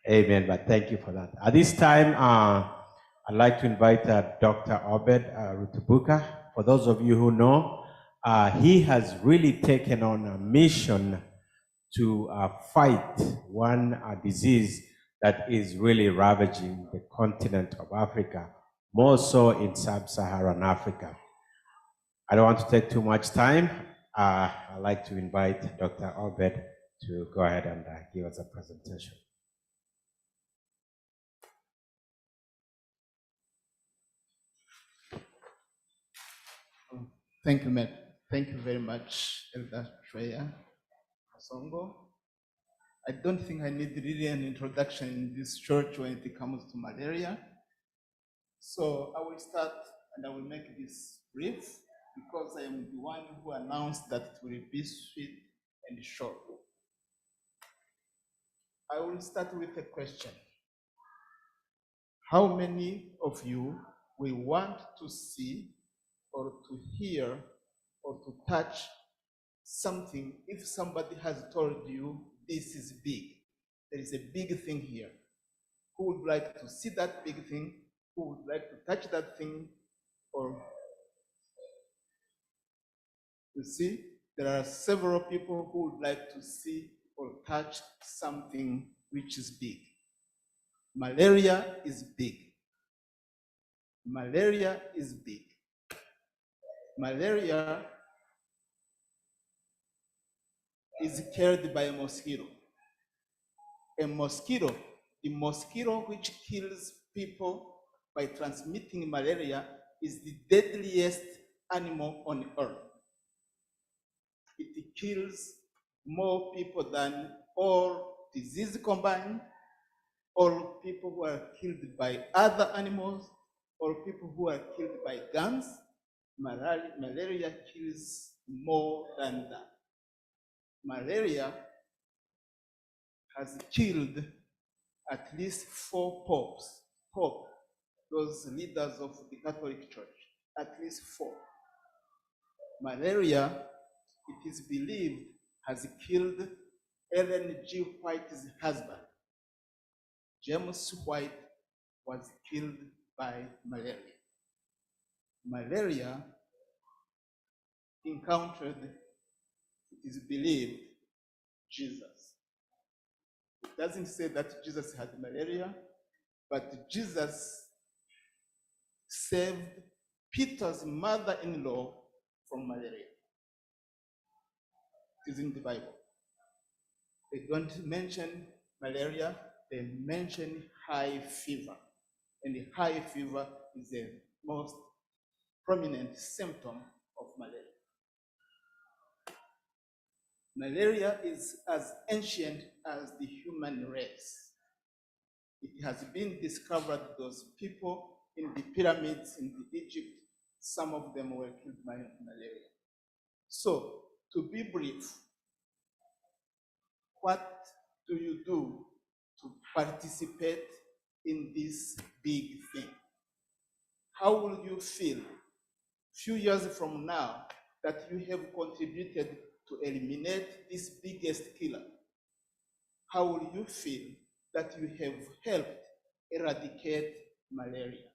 Amen, but thank you for that. At this time, I'd like to invite Dr. Obed Rutubuka. For those of you who know, he has really taken on a mission to fight one disease that is really ravaging the continent of Africa, more so in sub-Saharan Africa. I don't want to take too much time. I'd like to invite Dr. Obed to go ahead and give us a presentation. Thank you, Matt. Thank you very much, Elder Treya Kasongo. I don't think I need really an introduction in this church when it comes to malaria. So I will start and I will make this brief because I am the one who announced that it will be sweet and short. I will start with a question. How many of you will want to see or to hear or to touch something if somebody has told you this is big? There is a big thing here. Who would like to see that big thing? Who would like to touch that thing? Or you see, there are several people who would like to see or touch something which is big. Malaria is big. Malaria is big. Malaria is carried by a mosquito. A mosquito, the mosquito which kills people by transmitting malaria, is the deadliest animal on earth. It kills more people than all diseases combined, or people who are killed by other animals, or people who are killed by guns. Malaria kills more than that. Malaria has killed at least 4 popes, those leaders of the Catholic Church, at least 4. Malaria, it is believed, has killed Ellen G. White's husband. James White was killed by malaria. Malaria encountered, it is believed, Jesus. It doesn't say that Jesus had malaria, but Jesus saved Peter's mother-in-law from malaria. It is in the Bible. They don't mention malaria, they mention high fever. And the high fever is the most prominent symptom of malaria. Malaria is as ancient as the human race. It has been discovered those people in the pyramids in Egypt, some of them were killed by malaria. So, to be brief, what do you do to participate in this big thing? How will you feel few years from now that you have contributed to eliminate this biggest killer? How will you feel that you have helped eradicate malaria?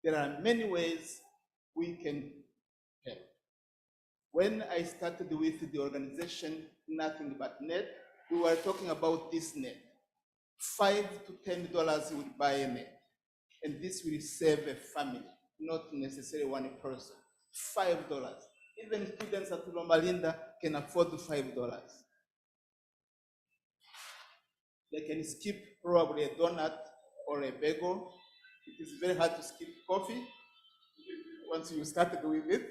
There are many ways we can help. When I started with the organization Nothing But Net, we were talking about this net. $5 to $10 would buy a net, and this will save a family, not necessarily one person. $5. Even students at Loma Linda can afford $5. They can skip probably a donut or a bagel. It is very hard to skip coffee once you started with it,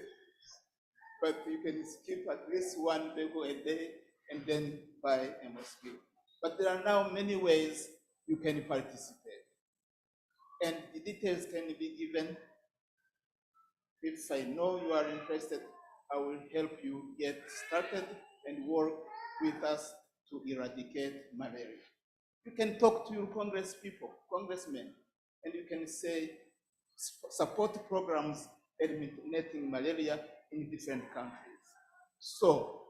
but you can skip at least one bagel a day and then buy a mosquito. But there are now many ways you can participate. And the details can be given. If I know you are interested, I will help you get started and work with us to eradicate malaria. You can talk to your congressmen, and you can say, support programs eliminating malaria in different countries. So,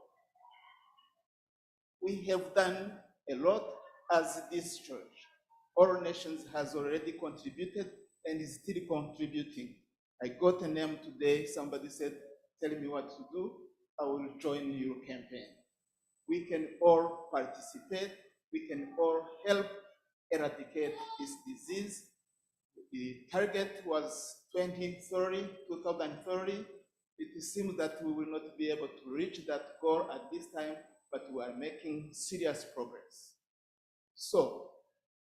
we have done a lot as this church. All Nations has already contributed and is still contributing. I got a name today, somebody said, tell me what to do, I will join your campaign. We can all participate, we can all help eradicate this disease. The target was 2030. It seems that we will not be able to reach that goal at this time, but we are making serious progress. So,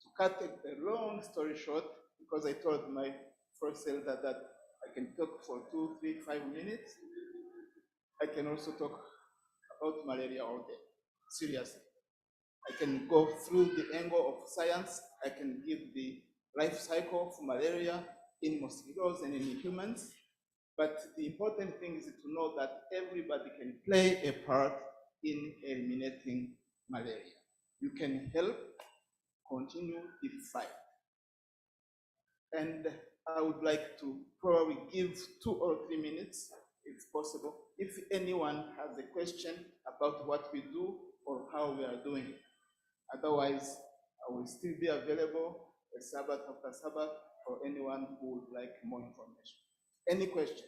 to cut a long story short, because I told my first elder that I can talk for 2, 3, 5 minutes, I can also talk about malaria all day, seriously. I can go through the angle of science, I can give the life cycle of malaria in mosquitoes and in humans, but the important thing is to know that everybody can play a part in eliminating malaria. You can help continue the fight. And I would like to probably give 2 or 3 minutes, if possible, if anyone has a question about what we do or how we are doing it. Otherwise, I will still be available Sabbath after Sabbath for anyone who would like more information. Any question?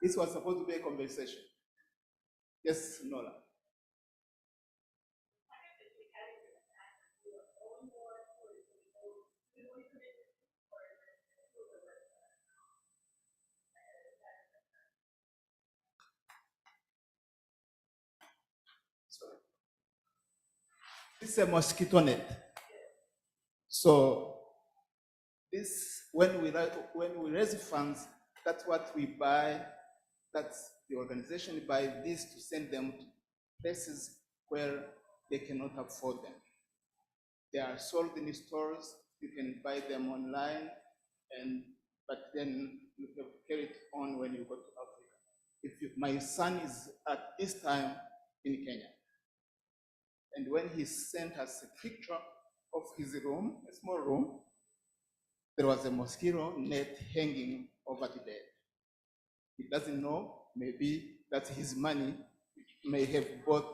This was supposed to be a conversation. Yes, Nola. This is a mosquito net. So this, when we raise funds, that's what we buy. That's the organization buy this to send them to places where they cannot afford them. They are sold in the stores. You can buy them online, but then you have to carry it on when you go to Africa. My son is at this time in Kenya. And when he sent us a picture of his room, a small room, there was a mosquito net hanging over the bed. He doesn't know, maybe that's his money, may have bought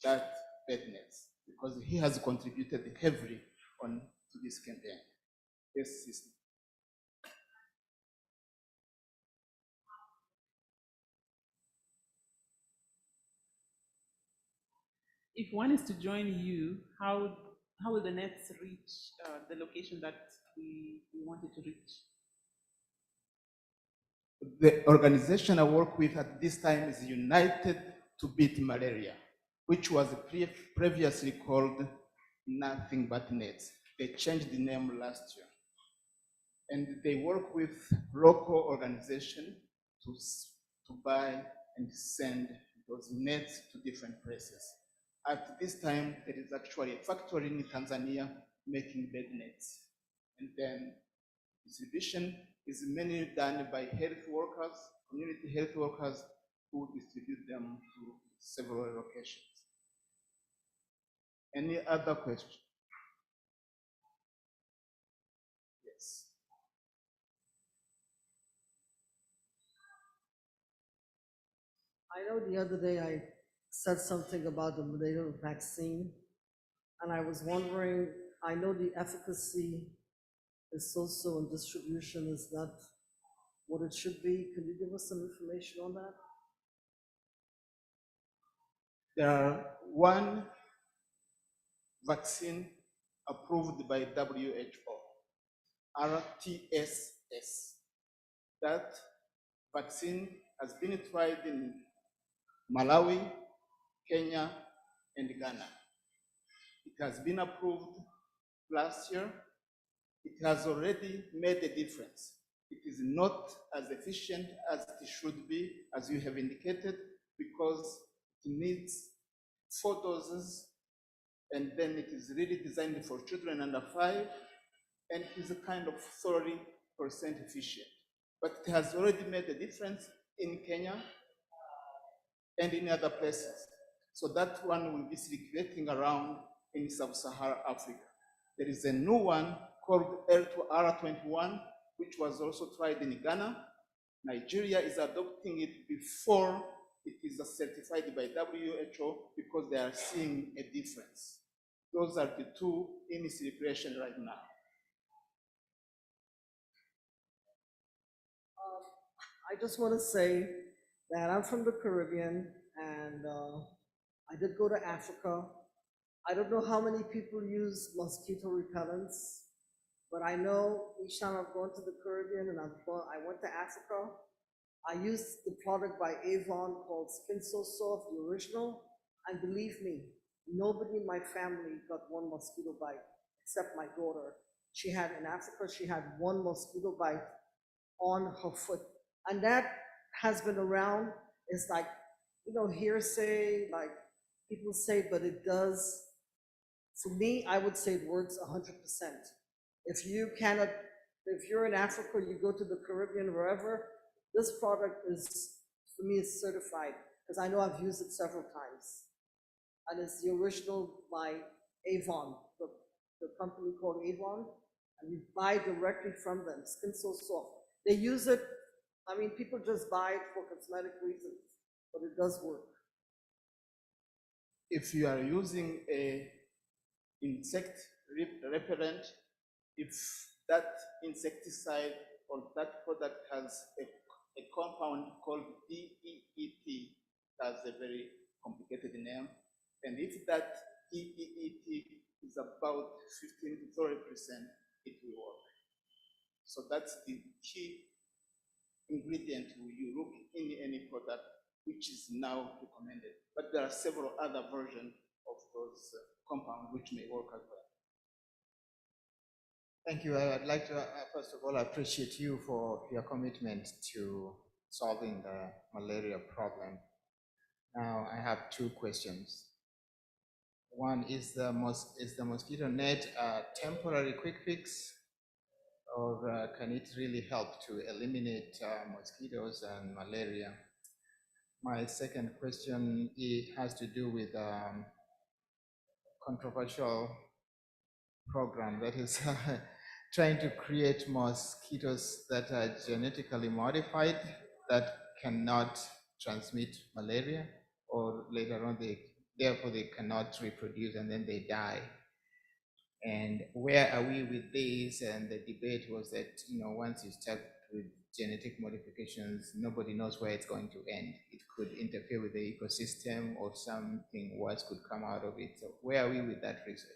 that bed nets, because he has contributed heavily to this campaign. Yes, sister. If one is to join you, how will the nets reach the location that we wanted to reach? The organization I work with at this time is United to Beat Malaria, which was previously called Nothing But Nets. They changed the name last year. And they work with local organizations to buy and send those nets to different places. At this time, there is actually a factory in Tanzania making bed nets. And then distribution is mainly done by health workers, community health workers, who distribute them to several locations. Any other question? Yes. I know the other day I said something about the malaria vaccine, and I was wondering, I know the efficacy is so-so and distribution is not what it should be. Could you give us some information on that? There are one vaccine approved by WHO, RTSS. That vaccine has been tried in Malawi, Kenya, and Ghana. It has been approved last year. It has already made a difference. It is not as efficient as it should be, as you have indicated, because It needs 4 doses, and then it is really designed for children under 5, and it is a kind of 30% efficient. But it has already made a difference in Kenya and in other places. So that one will be circulating around in sub-Saharan Africa. There is a new one called R21, which was also tried in Ghana. Nigeria is adopting it before it is certified by WHO because they are seeing a difference. Those are the two in circulation right now. I just want to say that I'm from the Caribbean, and I did go to Africa. I don't know how many people use mosquito repellents, but I know each time I've gone to the Caribbean and I went to Africa, I used the product by Avon called Skin So Soft, the original, and believe me, nobody in my family got one mosquito bite except my daughter. In Africa, she had one mosquito bite on her foot. And that has been around. It's like, hearsay, like people say, but it does. For me, I would say it works 100%. If you're in Africa, you go to the Caribbean, wherever, this product is, for me, it's certified, because I know I've used it several times. And it's the original by Avon, the company called Avon, and you buy directly from them, Skin So Soft. They use it, people just buy it for cosmetic reasons, but it does work. If you are using a insect repellent, if that insecticide or that product has a compound called DEET, that's a very complicated name, and if that DEET is about 15 to 30%, it will work. So that's the key ingredient you look in any product which is now recommended. But there are several other versions of those compounds which may work as well. Thank you. I'd like to, first of all, appreciate you for your commitment to solving the malaria problem. Now, I have 2 questions. One, is the mosquito net a temporary quick fix, or can it really help to eliminate mosquitoes and malaria? My second question has to do with controversial program that is trying to create mosquitoes that are genetically modified that cannot transmit malaria, or later on therefore they cannot reproduce and then they die. And where are we with this? And the debate was that, once you start with genetic modifications, nobody knows where it's going to end. It could interfere with the ecosystem, or something worse could come out of it. So where are we with that research?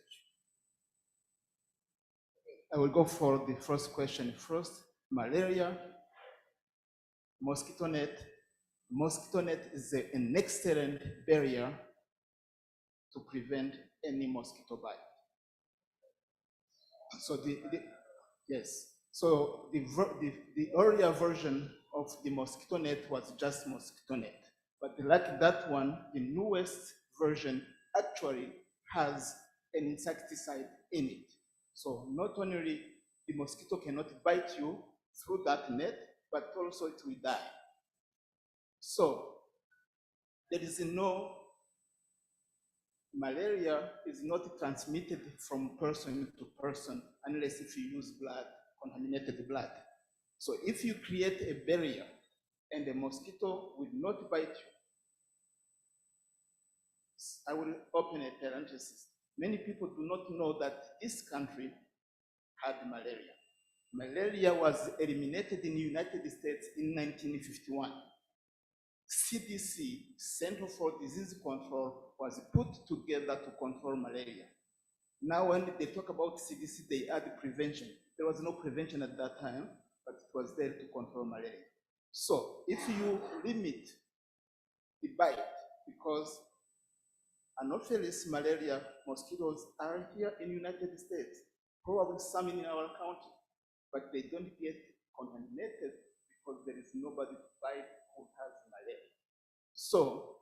I will go for the first question first. Malaria, mosquito net. Mosquito net is an excellent barrier to prevent any mosquito bite. So yes. So the earlier version of the mosquito net was just mosquito net, but like that one, the newest version actually has an insecticide in it. So not only the mosquito cannot bite you through that net, but also it will die. So there is malaria is not transmitted from person to person unless if you use blood, contaminated blood. So if you create a barrier and the mosquito will not bite you, I will open a parenthesis. Many people do not know that this country had malaria. Malaria was eliminated in the United States in 1951. CDC, Center for Disease Control, was put together to control malaria. Now when they talk about CDC, they add prevention. There was no prevention at that time, but it was there to control malaria. So if you limit the bite, because Anopheles malaria mosquitoes are here in the United States, probably some in our county, but they don't get contaminated because there is nobody to bite who has malaria. So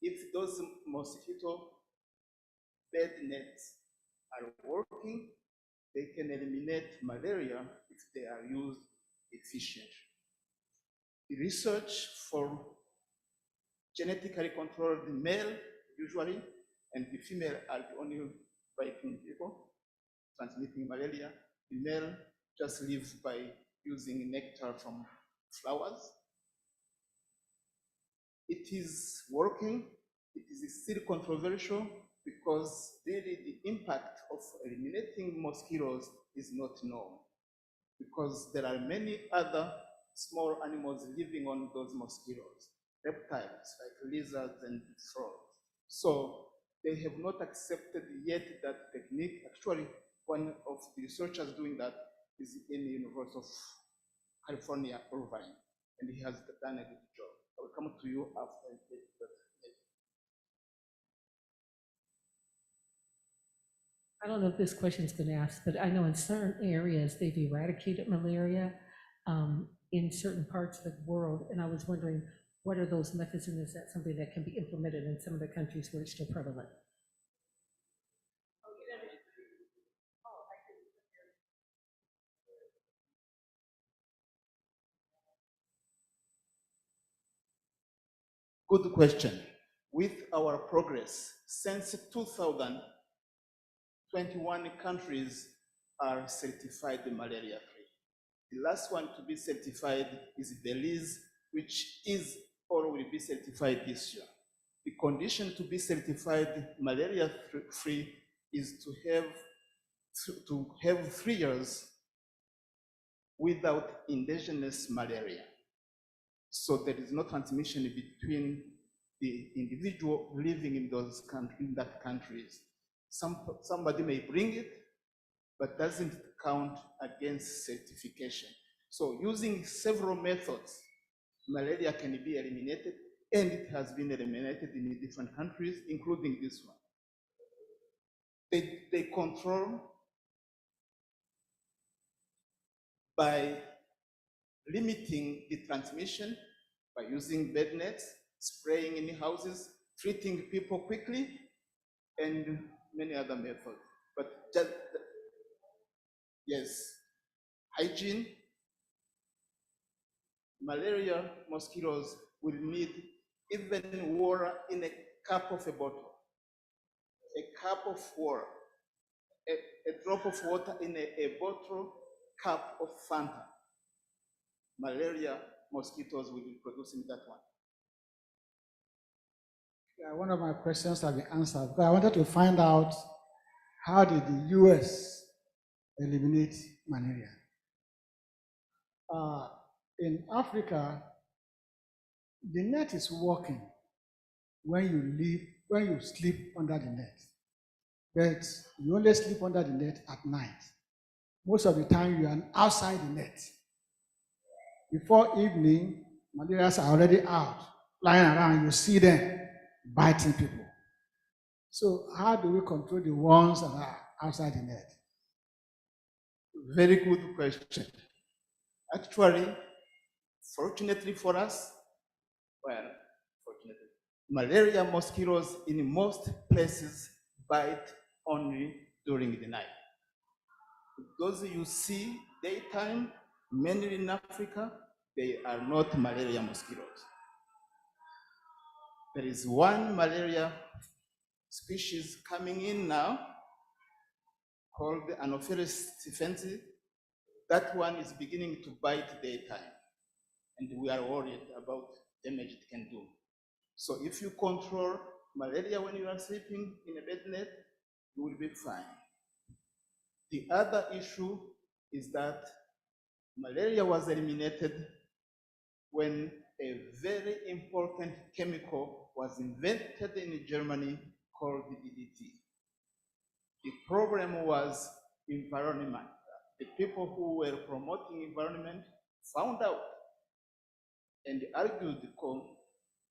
if those mosquito bed nets are working, they can eliminate malaria if they are used efficiently. The research for genetically controlled male usually, and the female are the only biting people transmitting malaria. The male just lives by using nectar from flowers. It is working. It is still controversial because really the impact of eliminating mosquitoes is not known, because there are many other small animals living on those mosquitoes, reptiles like lizards and frogs. So they have not accepted yet that technique. Actually, one of the researchers doing that is in the University of California, Irvine, and he has done a good job. I will come to you after that. I don't know if this question's been asked, but I know in certain areas they've eradicated malaria in certain parts of the world, and I was wondering, what are those methods, and is that something that can be implemented in some of the countries where it's still prevalent? Good question. With our progress, since 2000, 21 countries are certified malaria-free. The last one to be certified is Belize, which is or will be certified this year. The condition to be certified malaria-free is to have 3 years without indigenous malaria. So there is no transmission between the individual living in those countries. Somebody may bring it, but doesn't count against certification. So using several methods, malaria can be eliminated, and it has been eliminated in different countries, including this one. They control by limiting the transmission by using bed nets, spraying in houses, treating people quickly, and many other methods. But just, yes, hygiene. Malaria mosquitoes will need even water in a cup of a bottle. A cup of water, a drop of water in a bottle, cup of Fanta. Malaria mosquitoes will be producing that one. Yeah, one of my questions have been answered, but I wanted to find out, how did the US eliminate malaria? In Africa, the net is working when you sleep under the net. But you only sleep under the net at night. Most of the time you are outside the net. Before evening, malarias are already out, flying around. You see them biting people. So how do we control the ones that are outside the net? Very good question. Actually, fortunately for us, malaria mosquitoes in most places bite only during the night. Those you see daytime, mainly in Africa, they are not malaria mosquitoes. There is one malaria species coming in now called Anopheles stephensi. That one is beginning to bite daytime, and we are worried about damage it can do. So if you control malaria when you are sleeping in a bed net, you will be fine. The other issue is that malaria was eliminated when a very important chemical was invented in Germany called the DDT. The problem was environment. The people who were promoting environment found out and argued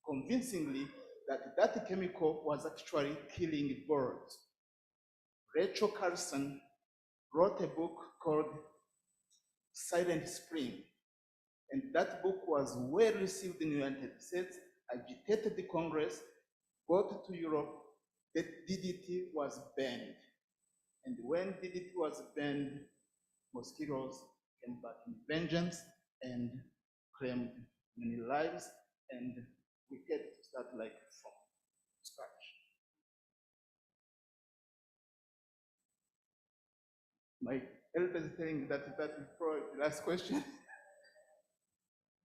convincingly that that chemical was actually killing birds. Rachel Carson wrote a book called Silent Spring, and that book was well received in the United States, agitated the Congress, got to Europe, that DDT was banned. And when DDT was banned, mosquitoes came back in vengeance and claimed many lives, and we had to start like from scratch. My elder is saying that is probably the last question.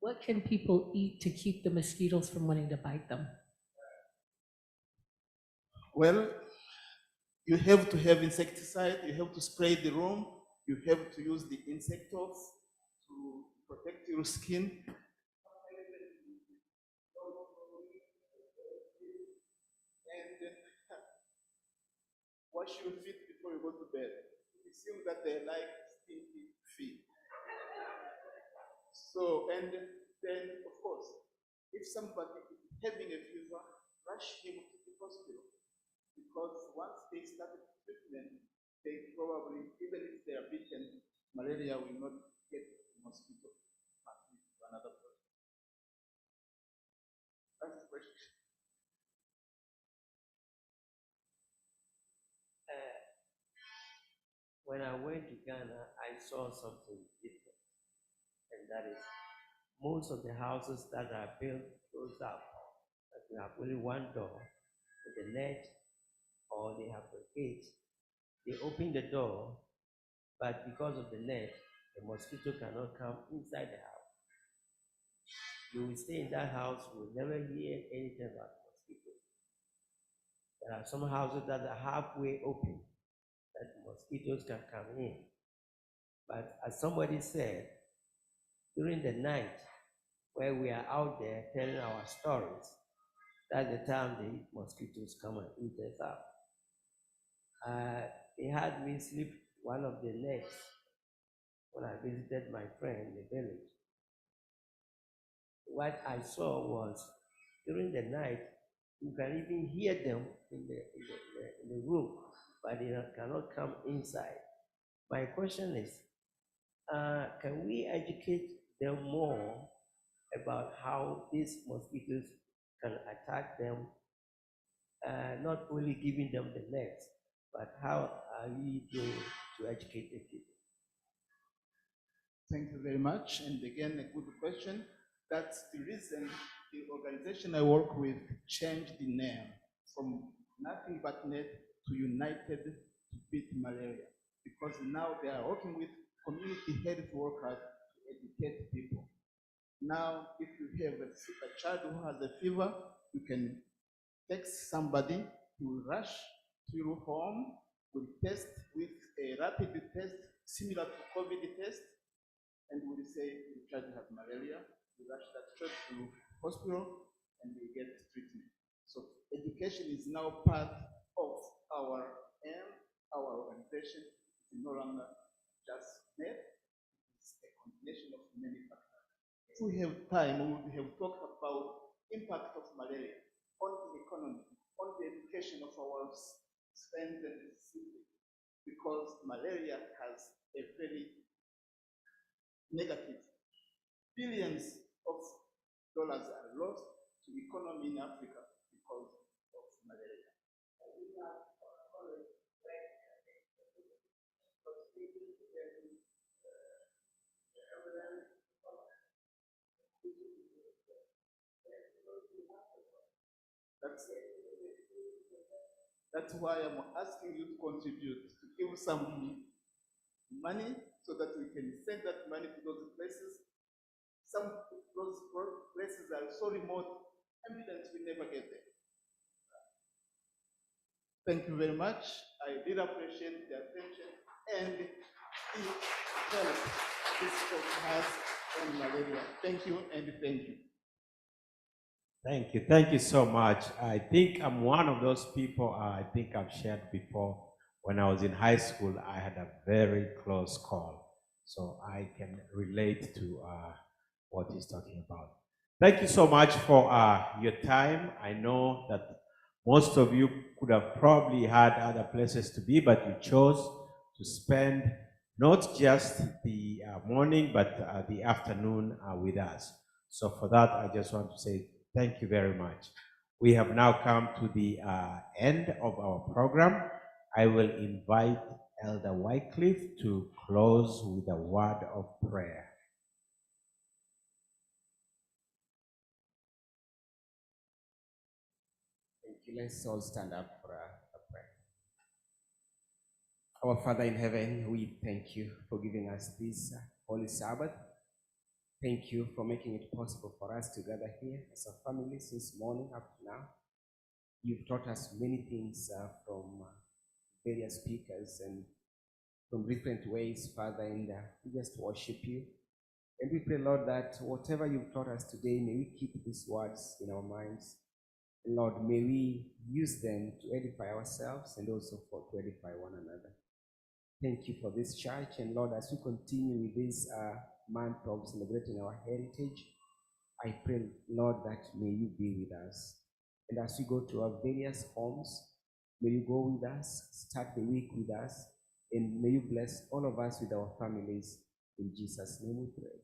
What can people eat to keep the mosquitoes from wanting to bite them? Well, you have to have insecticide, you have to spray the room, you have to use the insectors to protect your skin. And wash your feet before you go to bed. It seems that they like stinky feet. So, and then, of course, if somebody is having a fever, rush him to the hospital. Because once they start treatment, they probably, even if they are bitten, malaria will not get the mosquito to another person. That's the question. When I went to Ghana, I saw something different, and that is most of the houses that are built closed up, that you have only one door with a net, or they have a gate. They open the door, but because of the net, the mosquito cannot come inside the house. You will stay in that house, you will never hear anything about mosquitoes. There are some houses that are halfway open, that mosquitoes can come in. But as somebody said, during the night, where we are out there telling our stories, that's the time the mosquitoes come and eat us up. They had me sleep one of the nights when I visited my friend in the village. What I saw was, during the night, you can even hear them in the room, but they cannot come inside. My question is, can we educate them more about how these mosquitoes can attack them, not only giving them the nets, but how are we doing to educate the people? Thank you very much. And again, a good question. That's the reason the organization I work with changed the name from Nothing But Net to United to Beat Malaria, because now they are working with community health workers to educate people. Now, if you have a child who has a fever, you can text somebody, he will rush to your home, will test with a rapid test similar to COVID test, and will say your child has malaria. We rush that straight to hospital, and they get treatment. So education is now part of our aim, our organization. It's no longer just net, it's a combination of many factors. If we have time, we would have talked about impact of malaria on the economy, on the education of our friends and citizens, because malaria has a very negative. Billions of dollars are lost to the economy in Africa because of malaria. That's why I'm asking you to contribute, to give some money so that we can send that money to those places. Some of those places are so remote, ambulance will never get there. Thank you very much. I did appreciate the attention and the help this talk has on malaria. Thank you and thank you. Thank you. Thank you so much. I think I'm one of those people, I think I've shared before. When I was in high school, I had a very close call. So I can relate to what he's talking about. Thank you so much for your time. I know that most of you could have probably had other places to be, but you chose to spend not just the morning, but the afternoon with us. So for that, I just want to say thank you very much. We have now come to the end of our program. I will invite Elder Wycliffe to close with a word of prayer. Thank you. Let's all stand up for a prayer. Our Father in heaven, we thank you for giving us this holy Sabbath. Thank you for making it possible for us to gather here as a family since morning up to now. You've taught us many things from various speakers and from different ways, Father, and we just worship you. And we pray, Lord, that whatever you've taught us today, may we keep these words in our minds. And Lord, may we use them to edify ourselves and also to edify one another. Thank you for this church. And Lord, as we continue with this month of celebrating our heritage, I pray, Lord, that may you be with us. And as we go to our various homes, may you go with us, start the week with us, and may you bless all of us with our families. In Jesus' name we pray.